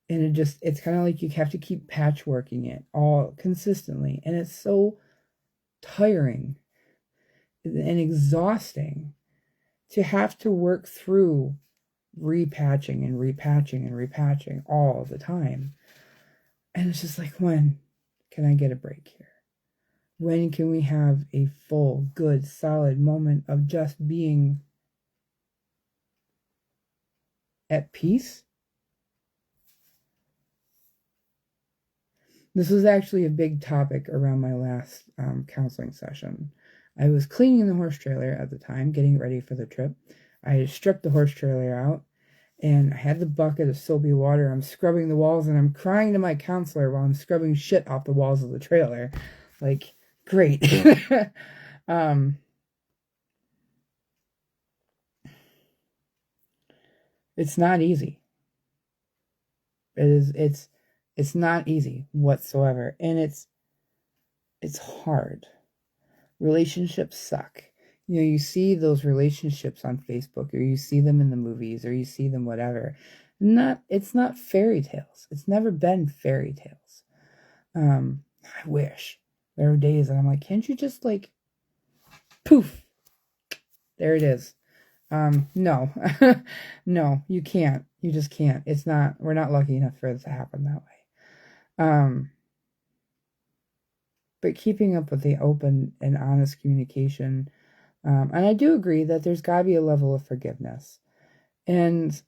and it's kind of like you have to keep patchworking it all consistently, and it's so tiring and exhausting to have to work through repatching and repatching and repatching all the time. And it's just like, when can I get a break here? When can we have a full, good, solid moment of just being at peace? This was actually a big topic around my last counseling session. I was cleaning the horse trailer at the time, getting ready for the trip. I had stripped the horse trailer out, and I had the bucket of soapy water. I'm scrubbing the walls, and I'm crying to my counselor while I'm scrubbing shit off the walls of the trailer. Like, great. It's not easy. It's not easy whatsoever, and it's hard. Relationships suck. You know, you see those relationships on Facebook, or you see them in the movies, or you see them whatever. It's not fairy tales. It's never been fairy tales. I wish. There are days that I'm like, can't you just like poof? There it is. No. No, you can't. You just can't. We're not lucky enough for it to happen that way. But keeping up with the open and honest communication. And I do agree that there's got to be a level of forgiveness. And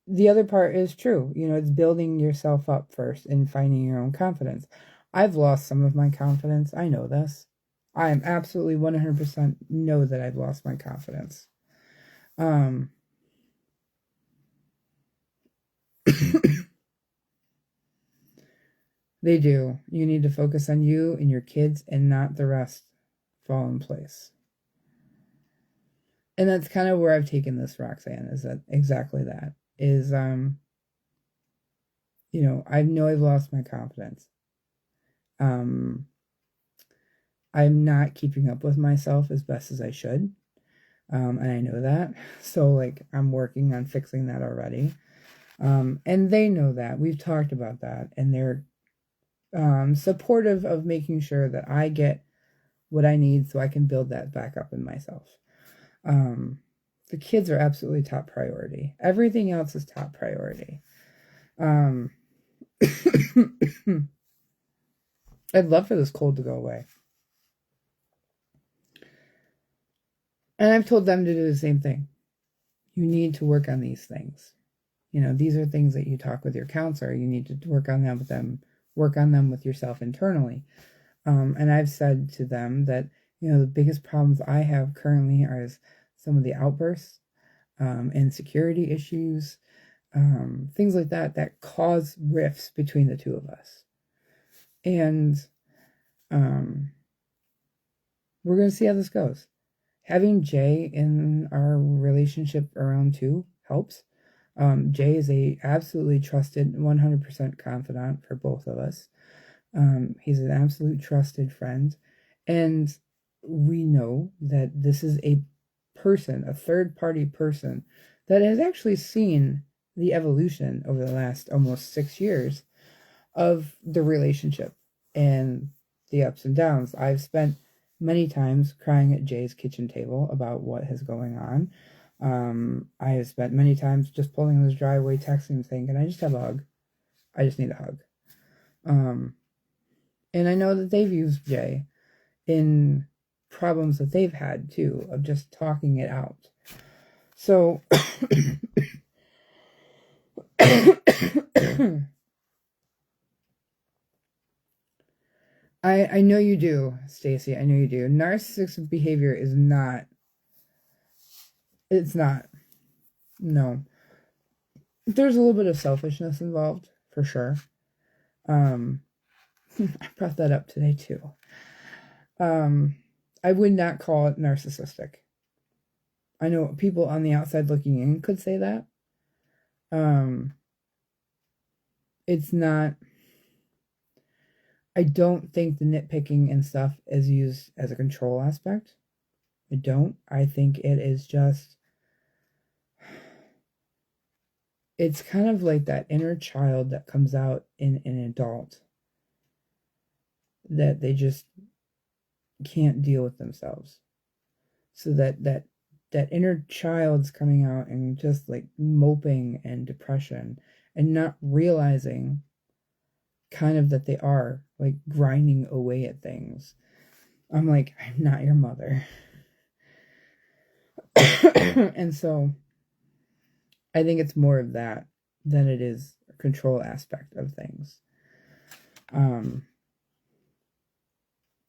the other part is true. You know, it's building yourself up first and finding your own confidence. I've lost some of my confidence. I know this. I am absolutely 100% know that I've lost my confidence. They do. You need to focus on you and your kids and not the rest fall in place. And that's kind of where I've taken this, Roxanne, is that exactly that is, you know, I know I've lost my confidence. I'm not keeping up with myself as best as I should. And I know that. So like, I'm working on fixing that already. And they know that. We've talked about that, and they're supportive of making sure that I get what I need so I can build that back up in myself. The kids are absolutely top priority. Everything else is top priority. I'd love for this cold to go away. And I've told them to do the same thing. You need to work on these things. You know, these are things that you talk with your counselor. You need to work on them with them. Work on them with yourself internally. And I've said to them that, you know, the biggest problems I have currently are some of the outbursts, insecurity issues, things like that cause rifts between the two of us. And we're going to see how this goes. Having Jay in our relationship around too helps. Jay is a absolutely trusted, 100% confidant for both of us. He's an absolute trusted friend. And we know that this is a person, a third-party person, that has actually seen the evolution over the last almost 6 years of the relationship and the ups and downs. I've spent many times crying at Jay's kitchen table about what is going on. I have spent many times just pulling in his driveway, texting him, saying, "Can I just have a hug? I just need a hug." And I know that they've used Jay in problems that they've had too, of just talking it out. So I know you do, Stacy. I know you do. Narcissistic behavior is not. It's not. No. There's a little bit of selfishness involved, for sure. I brought that up today too. I would not call it narcissistic. I know people on the outside looking in could say that. It's not. I don't think the nitpicking and stuff is used as a control aspect. I don't. I think it is just. It's kind of like that inner child that comes out in an adult that they just can't deal with themselves. So that inner child's coming out and just like moping and depression and not realizing kind of that they are like grinding away at things. I'm like, I'm not your mother. And so I think it's more of that than it is a control aspect of things. And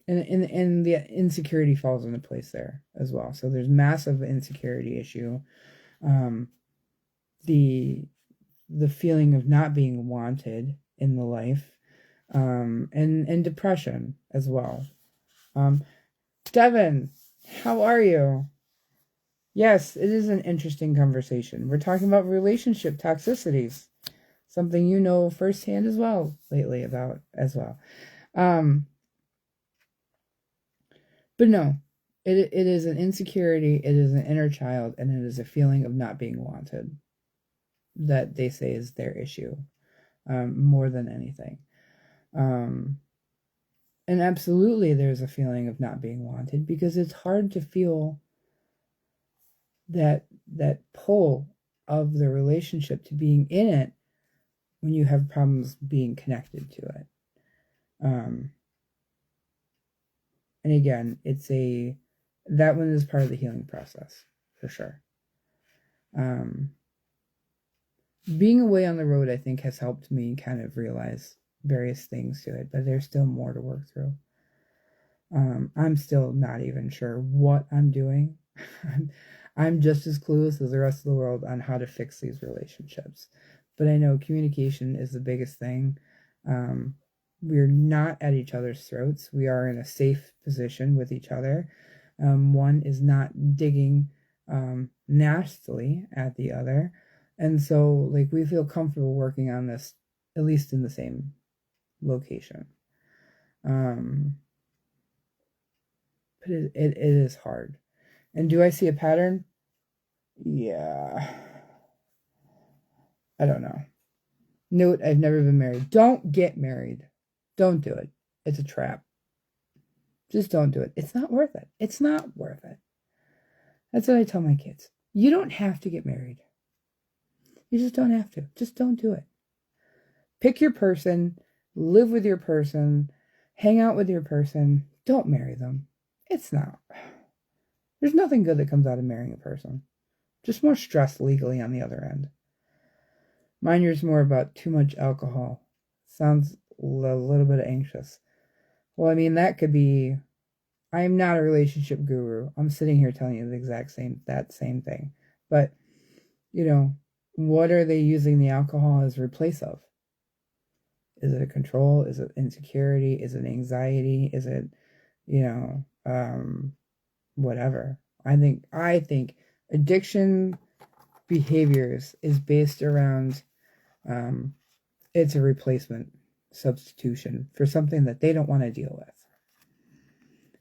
the insecurity falls into place there as well. So there's massive insecurity issue. The feeling of not being wanted in the life, and depression as well. Devin, how are you? Yes, it is an interesting conversation. We're talking about relationship toxicities, something you know firsthand as well lately about as well. But no, it is an insecurity, it is an inner child, and it is a feeling of not being wanted that they say is their issue, more than anything. And absolutely there's a feeling of not being wanted because it's hard to feel that pull of the relationship to being in it when you have problems being connected to it. And again, that one is part of the healing process for sure. Being away on the road, I think, has helped me kind of realize various things to it, but there's still more to work through. I'm still not even sure what I'm doing. I'm just as clueless as the rest of the world on how to fix these relationships. But I know communication is the biggest thing. We're not at each other's throats. We are in a safe position with each other. One is not digging nastily at the other. And so, like, we feel comfortable working on this, at least in the same location. But it is hard. And do I see a pattern? Yeah. I don't know. Note, I've never been married. Don't get married. Don't do it. It's a trap. Just don't do it. It's not worth it. It's not worth it. That's what I tell my kids. You don't have to get married. You just don't have to. Just don't do it. Pick your person. Live with your person. Hang out with your person. Don't marry them. It's not. There's nothing good that comes out of marrying a person. Just more stress legally on the other end. Mine is more about too much alcohol. Sounds a little bit anxious. Well, I mean, that could be... I am not a relationship guru. I'm sitting here telling you that same thing. But, you know, what are they using the alcohol as replace of? Is it a control? Is it insecurity? Is it anxiety? Is it, whatever? I think addiction behaviors is based around it's a replacement substitution for something that they don't want to deal with.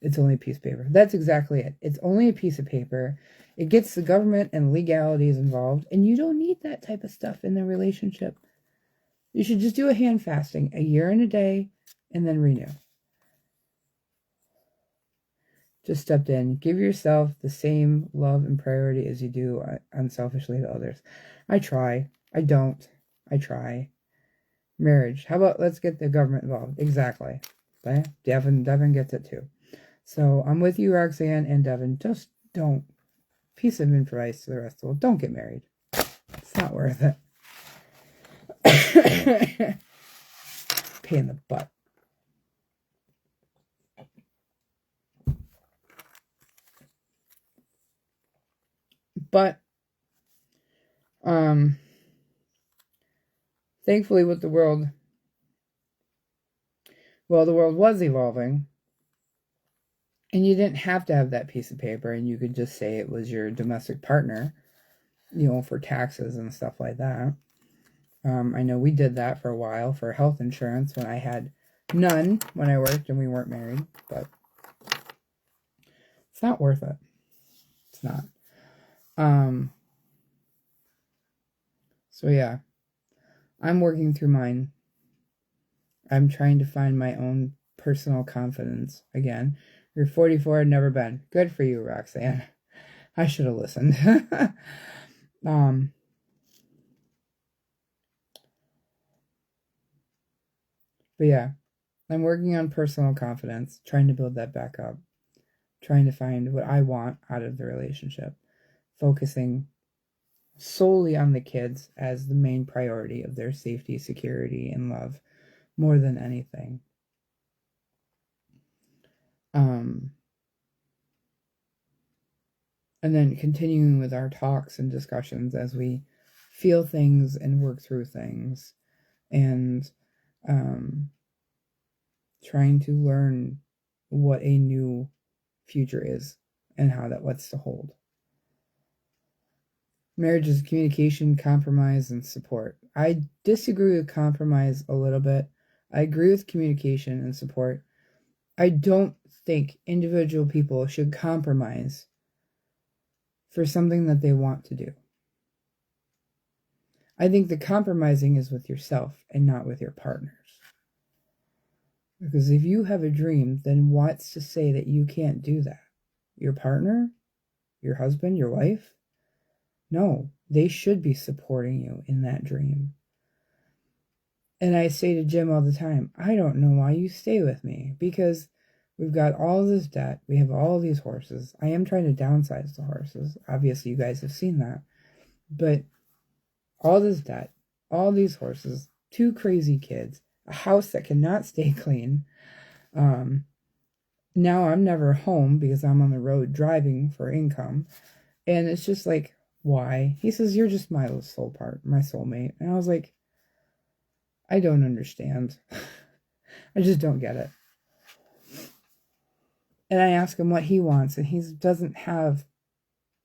It's only a piece of paper. That's exactly it. It's only a piece of paper. It gets the government and legalities involved, and you don't need that type of stuff in the relationship. You should just do a hand fasting, a year and a day, and then renew. Just stepped in. Give yourself the same love and priority as you do unselfishly to others. I try. I don't. I try. Marriage. How about let's get the government involved? Exactly. Okay? Devin gets it too. So I'm with you, Roxanne and Devin. Just don't. Piece of advice to the rest of the world. Don't get married. It's not worth it. Pain in the butt. But thankfully with the world, well, the world was evolving, and you didn't have to have that piece of paper, and you could just say it was your domestic partner, you know, for taxes and stuff like that. I know we did that for a while for health insurance when I had none when I worked and we weren't married, but it's not worth it. It's not. So yeah, I'm working through mine. I'm trying to find my own personal confidence again. You're 44, I've never been. Good for you, Roxanne. I should have listened. But yeah, I'm working on personal confidence, trying to build that back up, trying to find what I want out of the relationship, focusing solely on the kids as the main priority of their safety, security, and love, more than anything. And then continuing with our talks and discussions as we feel things and work through things, and trying to learn what a new future is and how that what's to hold. Marriage is communication, compromise, and support. I disagree with compromise a little bit. I agree with communication and support. I don't think individual people should compromise for something that they want to do. I think the compromising is with yourself and not with your partners. Because if you have a dream, then what's to say that you can't do that? Your partner? Your husband? Your wife? No, they should be supporting you in that dream. And I say to Jim all the time, I don't know why you stay with me, because we've got all this debt. We have all these horses. I am trying to downsize the horses. Obviously, you guys have seen that. But all this debt, all these horses, 2 crazy kids, a house that cannot stay clean. Now I'm never home because I'm on the road driving for income. And it's just like, why? He says, you're just my soulmate. And I was like, I don't understand. I just don't get it. And I ask him what he wants, and he doesn't have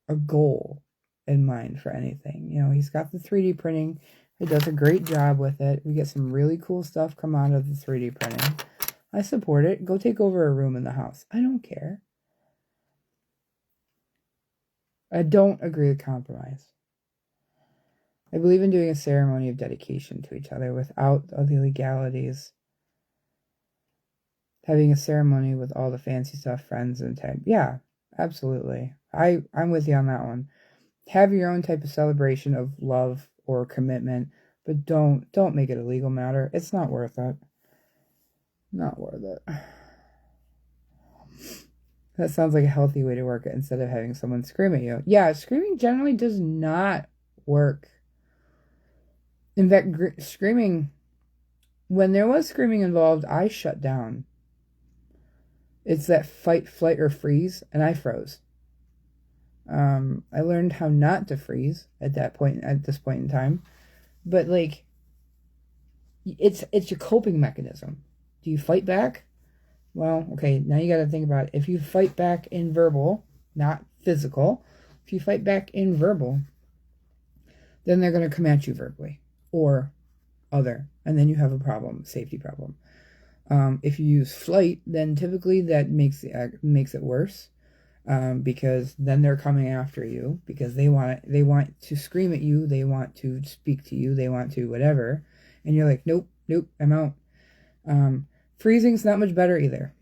a goal in mind for anything. You know, he's got the 3D printing. He does a great job with it. We get some really cool stuff come out of the 3D printing. I support it. Go take over a room in the house. I don't care. I don't agree with compromise. I believe in doing a ceremony of dedication to each other without the legalities. Having a ceremony with all the fancy stuff, friends and type. Yeah, absolutely. I'm with you on that one. Have your own type of celebration of love or commitment, but don't make it a legal matter. It's not worth it. Not worth it. That sounds like a healthy way to work it instead of having someone scream at you. Yeah, screaming generally does not work. In fact, screaming, when there was screaming involved, I shut down. It's that fight, flight, or freeze, and I froze. I learned how not to freeze at this point in time, but like, it's your coping mechanism. Do you fight back? Well, okay, now you got to think about it. If you fight back in verbal, not physical, if you fight back in verbal, then they're going to come at you verbally or other, and then you have a problem, safety problem. If you use flight, then typically that makes it worse, because then they're coming after you because they want to scream at you, they want to speak to you, they want to whatever, and you're like, nope, I'm out. Freezing's not much better either.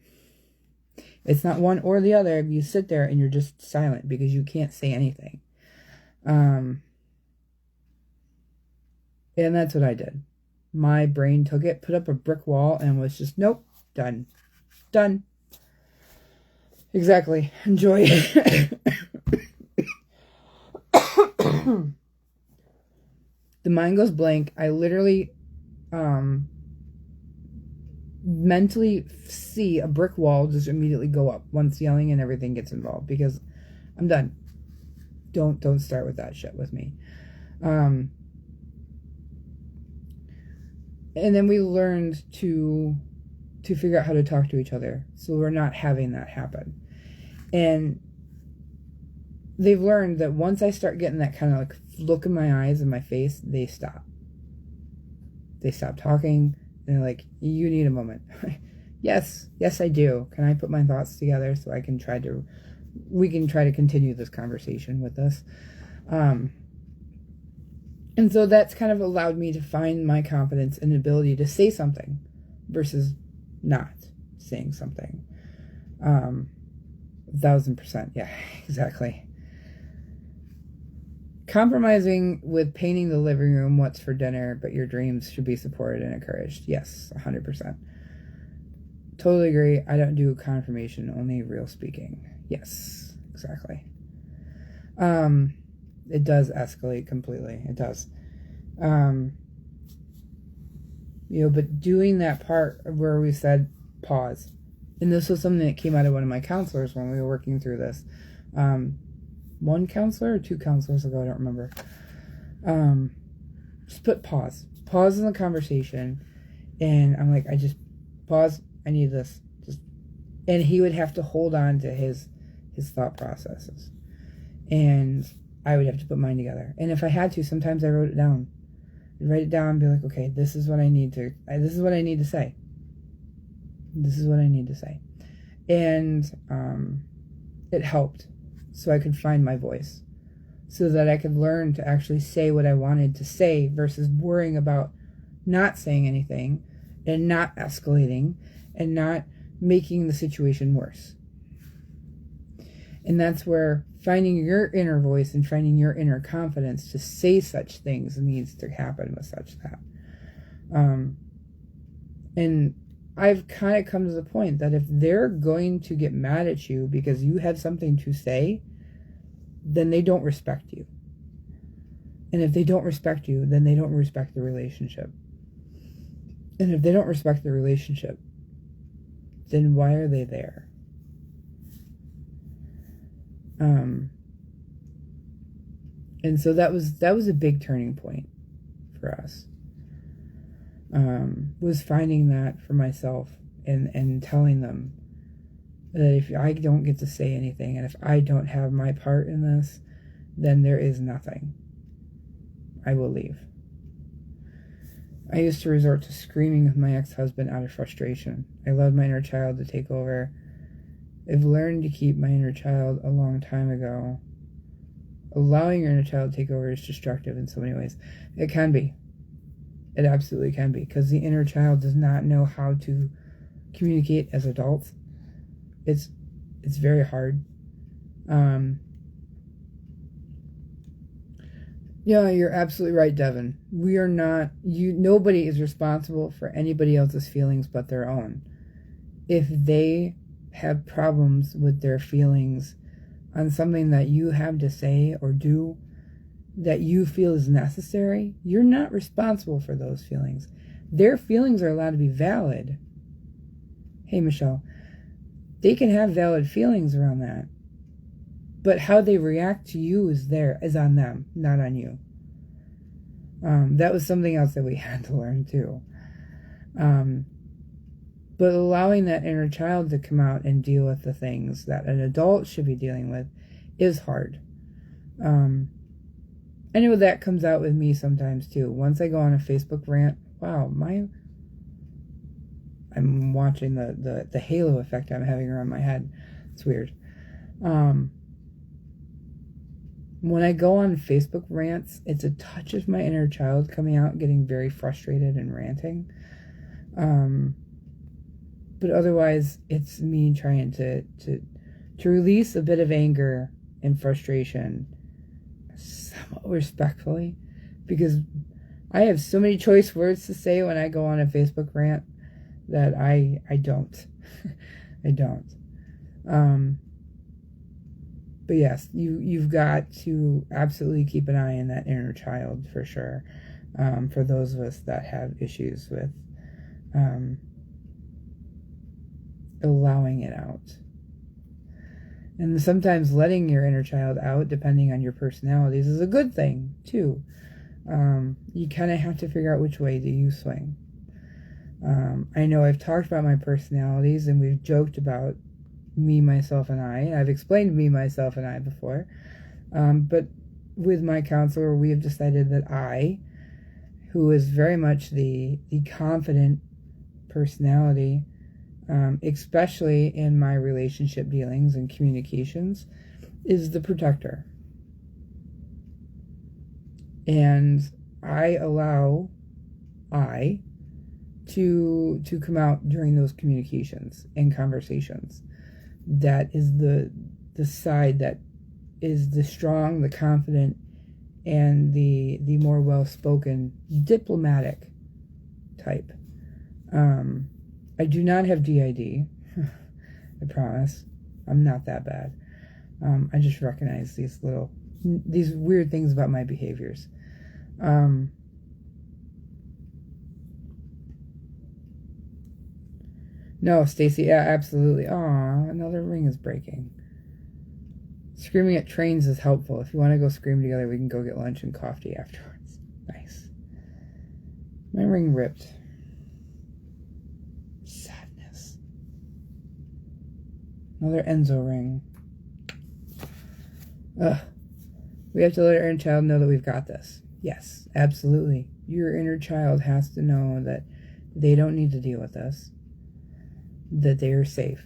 It's not one or the other. You sit there and you're just silent because you can't say anything. And that's what I did. My brain took it, put up a brick wall, and was just, nope, done. Exactly. Enjoy. The mind goes blank. I literally mentally see a brick wall just immediately go up once yelling and everything gets involved, because I'm done. Don't start with that shit with me. And then we learned to figure out how to talk to each other, so we're not having that happen. And they've learned that once I start getting that kind of like look in my eyes and my face, they stop. They stop talking, and they're like, you need a moment. Yes, I do. Can I put my thoughts together so we can try to continue this conversation with us? And so that's kind of allowed me to find my confidence and ability to say something versus not saying something. 1000%. Yeah, exactly. Compromising with painting the living room, what's for dinner, but your dreams should be supported and encouraged. Yes, 100%. Totally agree. I don't do confirmation, only real speaking. Yes, exactly. It does escalate completely. It does. But doing that part where we said pause, and this was something that came out of one of my counselors when we were working through this. One counselor or two counselors ago, I don't remember. Just put pause in the conversation, and I'm like, I just pause. I need this. And he would have to hold on to his thought processes, and I would have to put mine together. And if I had to, sometimes I wrote it down. I'd write it down and be like, okay, this is what I need to say. This is what I need to say. And it helped, so I could find my voice, so that I could learn to actually say what I wanted to say versus worrying about not saying anything and not escalating and not making the situation worse. And that's where finding your inner voice and finding your inner confidence to say such things needs to happen with such that. And I've kind of come to the point that if they're going to get mad at you because you have something to say, then they don't respect you. And if they don't respect you, then they don't respect the relationship. And if they don't respect the relationship, then why are they there? And so that was a big turning point for us. Was finding that for myself and telling them that if I don't get to say anything and if I don't have my part in this, then there is nothing. I will leave. I used to resort to screaming with my ex-husband out of frustration. I allowed my inner child to take over. I've learned to keep my inner child a long time ago. Allowing your inner child to take over is destructive in so many ways. It can be. It absolutely can be, because the inner child does not know how to communicate as adults. It's very hard. Yeah, you're absolutely right, Devin. We are not, nobody is responsible for anybody else's feelings but their own. If they have problems with their feelings on something that you have to say or do that you feel is necessary, you're not responsible for those feelings. Their feelings are allowed to be valid. Hey, Michelle, they can have valid feelings around that. But how they react to you is on them, not on you. That was something else that we had to learn too. But allowing that inner child to come out and deal with the things that an adult should be dealing with is hard. And I know that comes out with me sometimes too. Once I go on a Facebook rant, wow, I'm watching the halo effect I'm having around my head. It's weird. When I go on Facebook rants, it's a touch of my inner child coming out, getting very frustrated and ranting. But otherwise, it's me trying to release a bit of anger and frustration, somewhat respectfully, because I have so many choice words to say when I go on a Facebook rant that I don't. I don't. But yes, you've got to absolutely keep an eye on that inner child for sure. For those of us that have issues with allowing it out. And sometimes letting your inner child out, depending on your personalities, is a good thing too. You kind of have to figure out which way do you swing. I know I've talked about my personalities and we've joked about me, myself, and I. I've explained me, myself, and I before. But with my counselor, we have decided that I, who is very much the confident personality, especially in my relationship dealings and communications, is the protector. And I allow to come out during those communications and conversations. That is the side that is the strong, the confident, and the more well-spoken, diplomatic type. I do not have DID. I promise. I'm not that bad. I just recognize these weird things about my behaviors. No, Stacy, yeah, absolutely. Aw, another ring is breaking. Screaming at trains is helpful. If you want to go scream together, we can go get lunch and coffee afterwards. Nice. My ring ripped. Sadness. Another Enzo ring. Ugh. We have to let our inner child know that we've got this. Yes, absolutely. Your inner child has to know that they don't need to deal with this. That they are safe.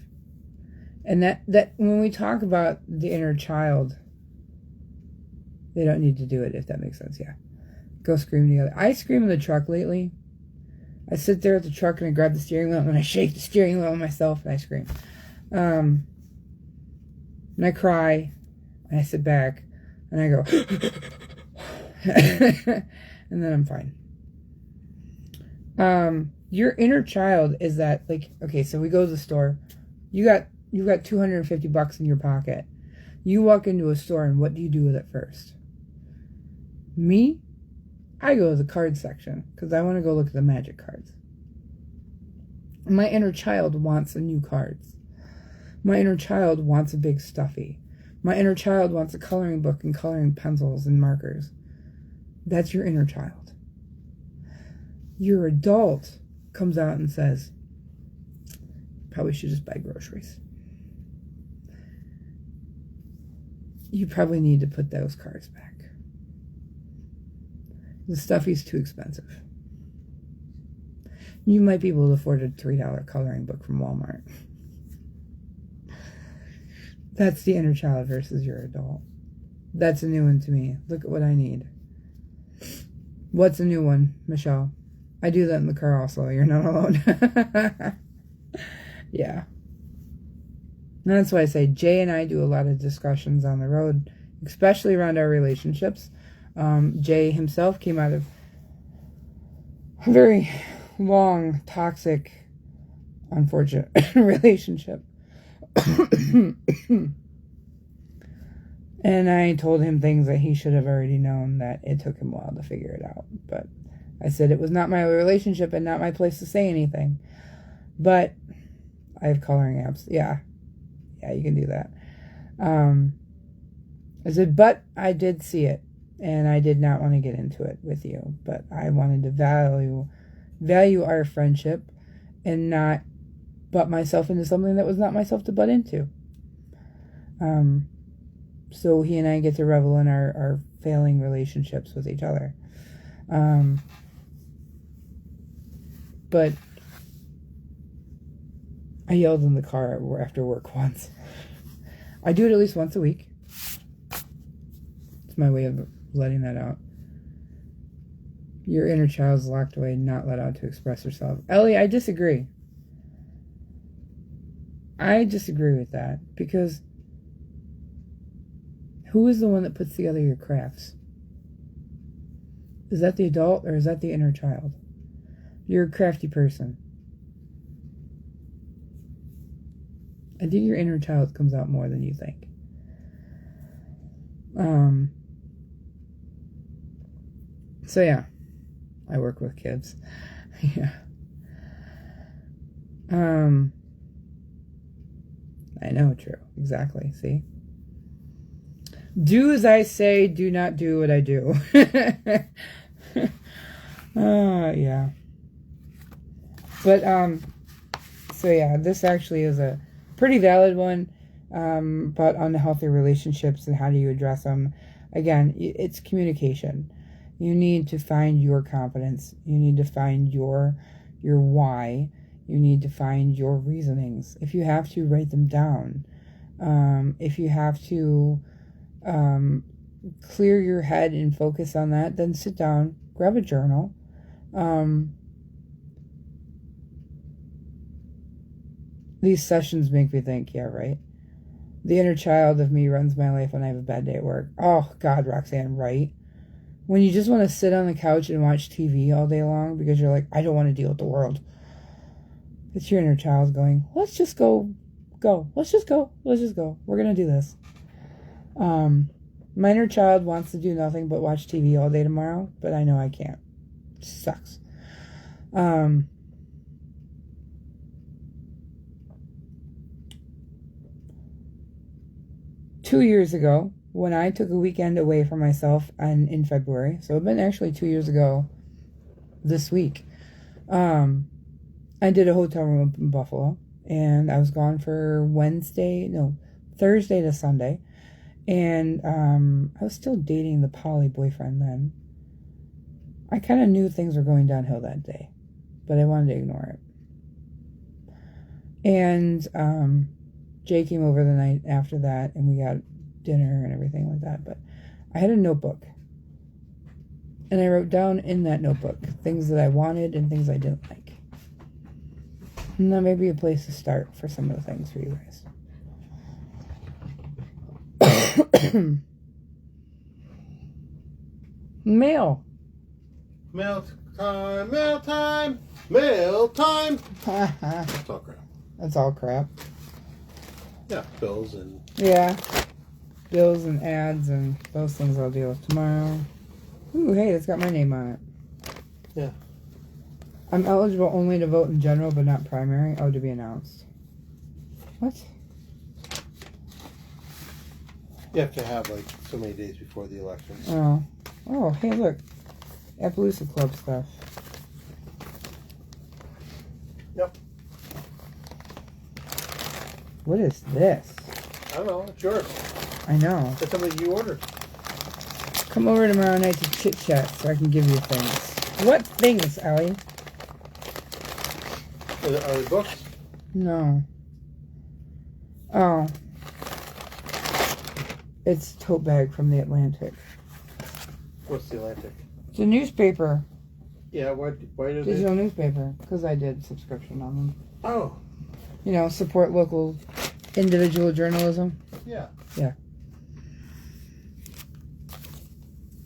And that when we talk about the inner child, they don't need to do it, if that makes sense. Yeah. Go scream together. I scream in the truck lately. I sit there at the truck and I grab the steering wheel and I shake the steering wheel myself and I scream. And I cry and I sit back and I go and then I'm fine. Your inner child is that, like, okay, so we go to the store. You've got $250 in your pocket. You walk into a store and what do you do with it first? Me? I go to the card section because I want to go look at the magic cards. My inner child wants the new cards. My inner child wants a big stuffy. My inner child wants a coloring book and coloring pencils and markers. That's your inner child. Your adult comes out and says, probably should just buy groceries. You probably need to put those cards back. The stuffy's too expensive. You might be able to afford a $3 coloring book from Walmart. That's the inner child versus your adult. That's a new one to me. Look at what I need. What's a new one, Michelle? I do that in the car also. You're not alone. Yeah. And that's why I say Jay and I do a lot of discussions on the road, especially around our relationships. Jay himself came out of a very long, toxic, unfortunate relationship. And I told him things that he should have already known, that it took him a while to figure it out. But I said it was not my relationship and not my place to say anything. But I have coloring apps. Yeah, you can do that. I said, but I did see it. And I did not want to get into it with you. But I wanted to value our friendship and not butt myself into something that was not myself to butt into. So he and I get to revel in our failing relationships with each other. But I yelled in the car after work once. I do it at least once a week. It's my way of letting that out. Your inner child's locked away, not let out to express herself. Ellie, I disagree. I disagree with that, because who is the one that puts together your crafts? Is that the adult or is that the inner child? You're a crafty person. I think your inner child comes out more than you think. So yeah, I work with kids. Yeah. I know, true. Exactly. See? Do as I say, do not do what I do. Yeah. But, so yeah, this actually is a pretty valid one, about unhealthy relationships and how do you address them. Again, it's communication. You need to find your confidence. You need to find your why. You need to find your reasonings. If you have to, write them down. If you have to clear your head and focus on that, then sit down, grab a journal. These sessions make me think, yeah, right? The inner child of me runs my life when I have a bad day at work. Oh, God, Roxanne, right? When you just want to sit on the couch and watch TV all day long because you're like, I don't want to deal with the world. It's your inner child going, let's just go. Let's just go. We're going to do this. My inner child wants to do nothing but watch TV all day tomorrow, but I know I can't. It sucks. 2 years ago, when I took a weekend away from myself in February, so it's been actually 2 years ago this week, I did a hotel room up in Buffalo, and I was gone for Thursday to Sunday, and I was still dating the poly boyfriend then. I kind of knew things were going downhill that day, but I wanted to ignore it. And Jay came over the night after that, and we got dinner and everything like that, but I had a notebook, and I wrote down in that notebook things that I wanted and things I didn't like. And that may be a place to start for some of the things for you guys. Mail. Mail time. That's all crap. That's all crap. Yeah, bills and ads and those things I'll deal with tomorrow. Ooh, hey, it's got my name on it. Yeah. I'm eligible only to vote in general, but not primary. Oh, to be announced. What? You have to have like so many days before the elections. Oh, hey, look. Appaloosa Club stuff. Yep. What is this? I don't know. It's yours. I know. It's something you ordered. Come over tomorrow night to chit chat so I can give you things. What things, Ellie? Are they books? No. Oh. It's a tote bag from the Atlantic. What's the Atlantic? It's a newspaper. Yeah, why did Digital newspaper. Because I did subscription on them. Oh. You know, support local individual journalism. Yeah. Yeah.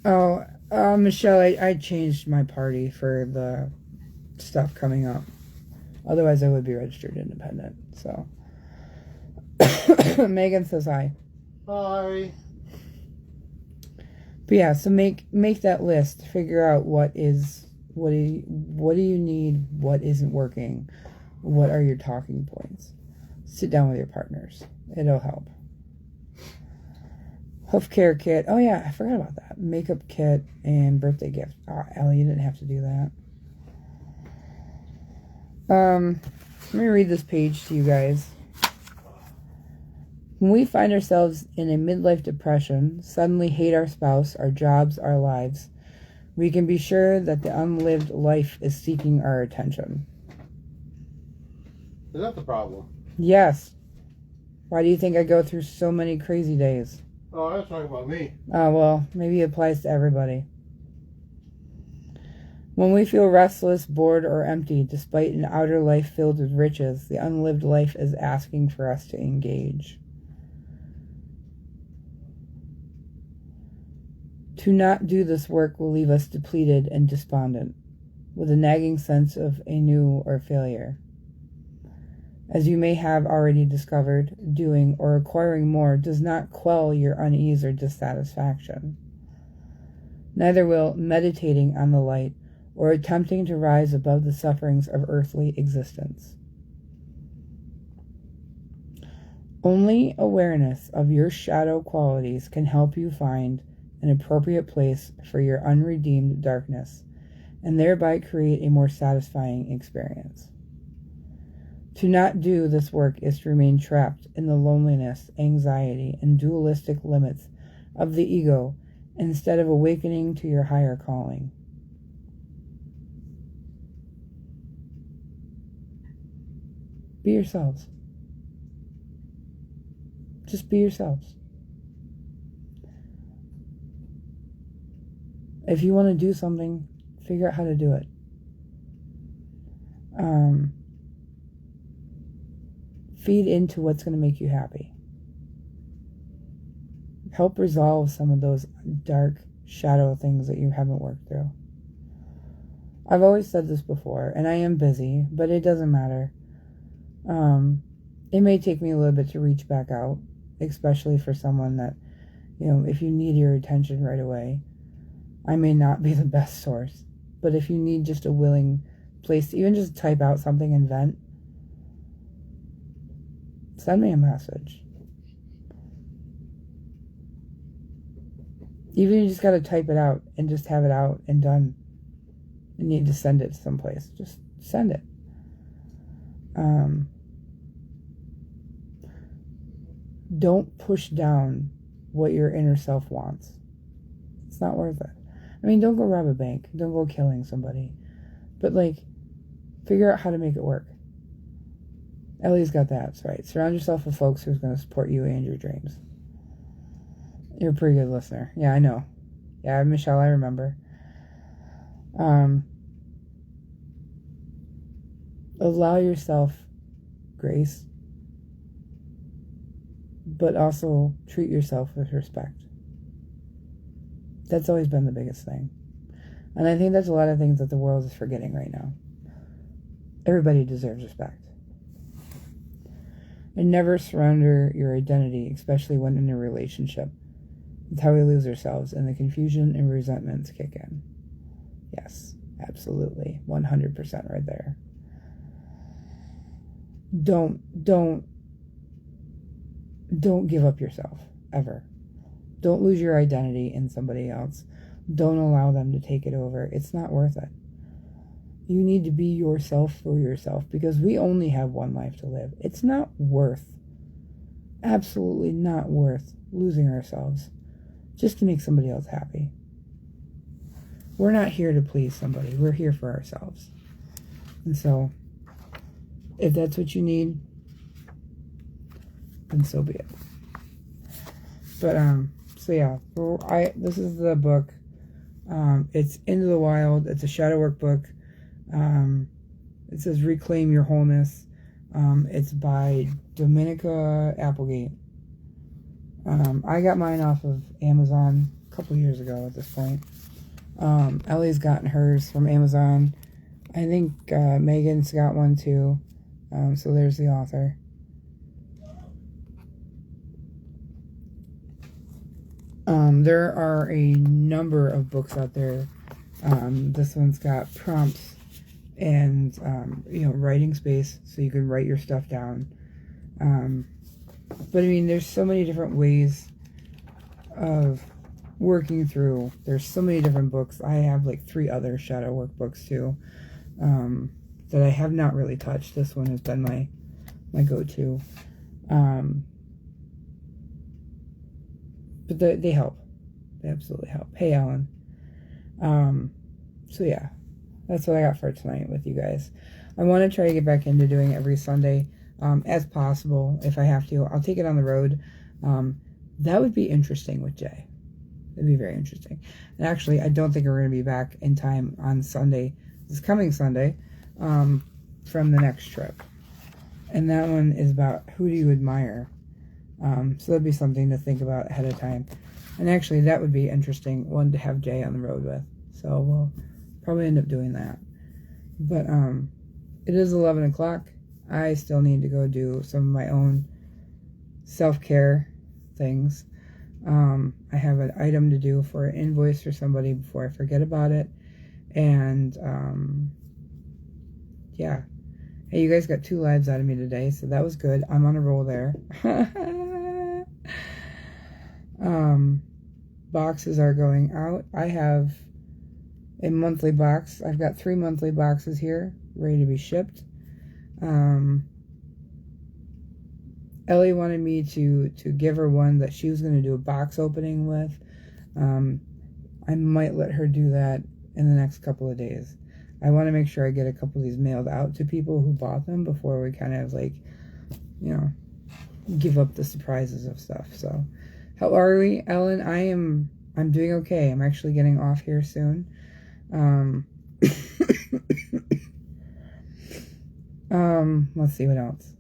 Oh, Michelle, I changed my party for the stuff coming up. Otherwise, I would be registered independent. So, Megan says hi. Hi. But yeah, so make that list. Figure out what do you need, what isn't working, what are your talking points. Sit down with your partners. It'll help. Hoof care kit. Oh yeah, I forgot about that. Makeup kit and birthday gift. Oh, Ellie, you didn't have to do that. Let me read this page to you guys. When we find ourselves in a midlife depression, suddenly hate our spouse, our jobs, our lives, we can be sure that the unlived life is seeking our attention. Is that the problem? Yes. Why do you think I go through so many crazy days? Oh, I was talking about me. Oh, well, maybe it applies to everybody. When we feel restless, bored, or empty, despite an outer life filled with riches, the unlived life is asking for us to engage. To not do this work will leave us depleted and despondent, with a nagging sense of ennui or failure. As you may have already discovered, doing or acquiring more does not quell your unease or dissatisfaction. Neither will meditating on the light or attempting to rise above the sufferings of earthly existence. Only awareness of your shadow qualities can help you find an appropriate place for your unredeemed darkness, and thereby create a more satisfying experience. To not do this work is to remain trapped in the loneliness, anxiety, and dualistic limits of the ego instead of awakening to your higher calling. Be yourselves. Just be yourselves. If you want to do something, figure out how to do it. Feed into what's going to make you happy. Help resolve some of those dark shadow things that you haven't worked through. I've always said this before, and I am busy, but it doesn't matter. It may take me a little bit to reach back out, especially for someone that, if you need your attention right away, I may not be the best source. But if you need just a willing place to even just type out something and vent, send me a message. Even if you just got to type it out and just have it out and done. You need to send it someplace. Just send it. Don't push down what your inner self wants. It's not worth it. I mean, don't go rob a bank. Don't go killing somebody. But, figure out how to make it work. Ellie's got that, right? Surround yourself with folks who's going to support you and your dreams. You're a pretty good listener. Yeah, I know. Yeah, Michelle, I remember. Allow yourself grace, but also treat yourself with respect. That's always been the biggest thing. And I think that's a lot of things that the world is forgetting right now. Everybody deserves respect. And never surrender your identity, especially when in a relationship. It's how we lose ourselves, and the confusion and resentments kick in. Yes, absolutely. 100% right there. Don't give up yourself, ever. Don't lose your identity in somebody else. Don't allow them to take it over. It's not worth it. You need to be yourself for yourself, because we only have one life to live. It's not worth, absolutely not worth, losing ourselves just to make somebody else happy. We're not here to please somebody. We're here for ourselves. And so, if that's what you need, then so be it. But, so yeah, this is the book. It's Into the Wild. It's a shadow work book. It says Reclaim Your Wholeness. It's by Dominica Applegate. I got mine off of Amazon a couple years ago at this point. Ellie's gotten hers from Amazon. I think Megan's got one too. So there's the author. There are a number of books out there. This one's got prompts and writing space, so you can write your stuff down. But I mean, there's so many different ways of working through. There's so many different books. I have 3 other shadow work books too, that I have not really touched. This one has been my go-to. But they help. They absolutely help. Hey, Alan. So yeah, that's what I got for tonight with you guys. I want to try to get back into doing it every Sunday as possible. If I have to, I'll take it on the road. That would be interesting with Jay. It'd be very interesting. And actually, I don't think we're going to be back in time on Sunday, this coming Sunday, from the next trip. And that one is about who do you admire. So that'd be something to think about ahead of time. And actually, that would be interesting one to have Jay on the road with. So we'll probably end up doing that. But it is 11 o'clock. I still need to go do some of my own self-care things. I have an item to do for an invoice for somebody before I forget about it. And yeah. Hey, you guys got 2 lives out of me today, so that was good. I'm on a roll there. Boxes are going out. I have a monthly box. I've got 3 monthly boxes here ready to be shipped. Ellie wanted me to give her one that she was going to do a box opening with. I might let her do that in the next couple of days. I want to make sure I get a couple of these mailed out to people who bought them before we kind of like, you know, give up the surprises of stuff. So, how are we, Ellen? I'm doing okay. I'm actually getting off here soon. Let's see what else.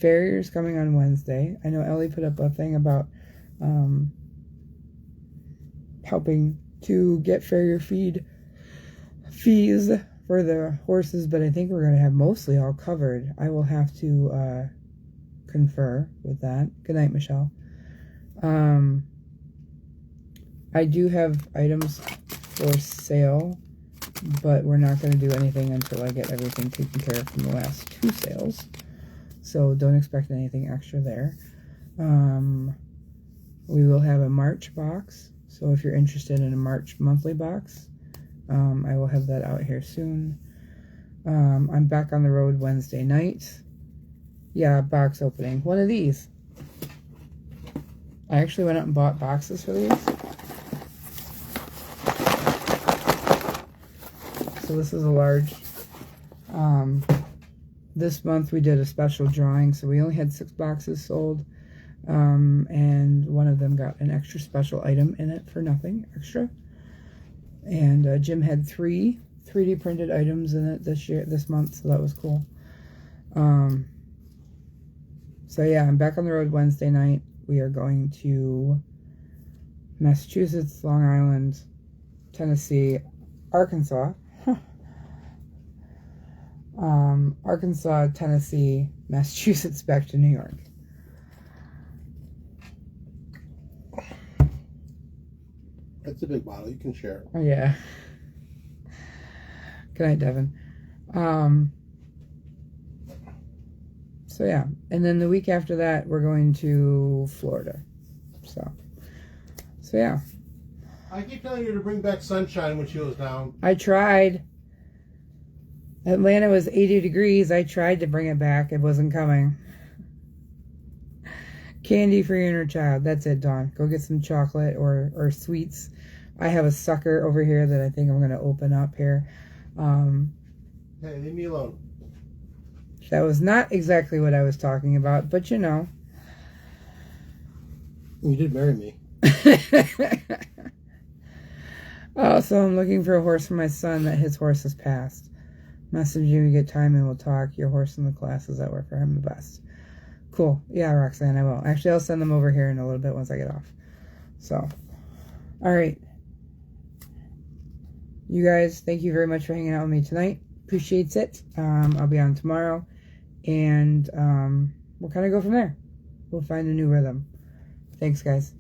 Farrier's coming on Wednesday. I know Ellie put up a thing about helping to get farrier fees for the horses, but I think we're going to have mostly all covered. I will have to confer with that. Good night, Michelle. I do have items for sale, but we're not going to do anything until I get everything taken care of from the last 2 sales. So don't expect anything extra there. We will have a March box. So if you're interested in a March monthly box, I will have that out here soon. I'm back on the road Wednesday night. Yeah, box opening. One of these. I actually went out and bought boxes for these. So this is a large. This month we did a special drawing, so we only had 6 boxes sold. And one of them got an extra special item in it for nothing extra. And Jim had 3 3D printed items in it this month, so that was cool. So yeah, I'm back on the road Wednesday night. We are going to Massachusetts, Long Island, Tennessee, Arkansas. Arkansas, Tennessee, Massachusetts, back to New York. It's a big bottle. You can share it. Oh, yeah. Good night, Devin. So, yeah. And then the week after that, we're going to Florida. So yeah. I keep telling you to bring back sunshine when she was down. I tried. Atlanta was 80 degrees. I tried to bring it back. It wasn't coming. Candy for your inner child. That's it, Dawn. Go get some chocolate or sweets. I have a sucker over here that I think I'm going to open up here. Hey, leave me alone. That was not exactly what I was talking about, but you know. You did marry me. So I'm looking for a horse for my son that his horse has passed. Message you, we get time and we'll talk. Your horse in the classes that work for him the best. Cool. Yeah, Roxanne, I will. Actually, I'll send them over here in a little bit once I get off. So, all right. You guys, thank you very much for hanging out with me tonight. Appreciates it. I'll be on tomorrow. And we'll kind of go from there. We'll find a new rhythm. Thanks, guys.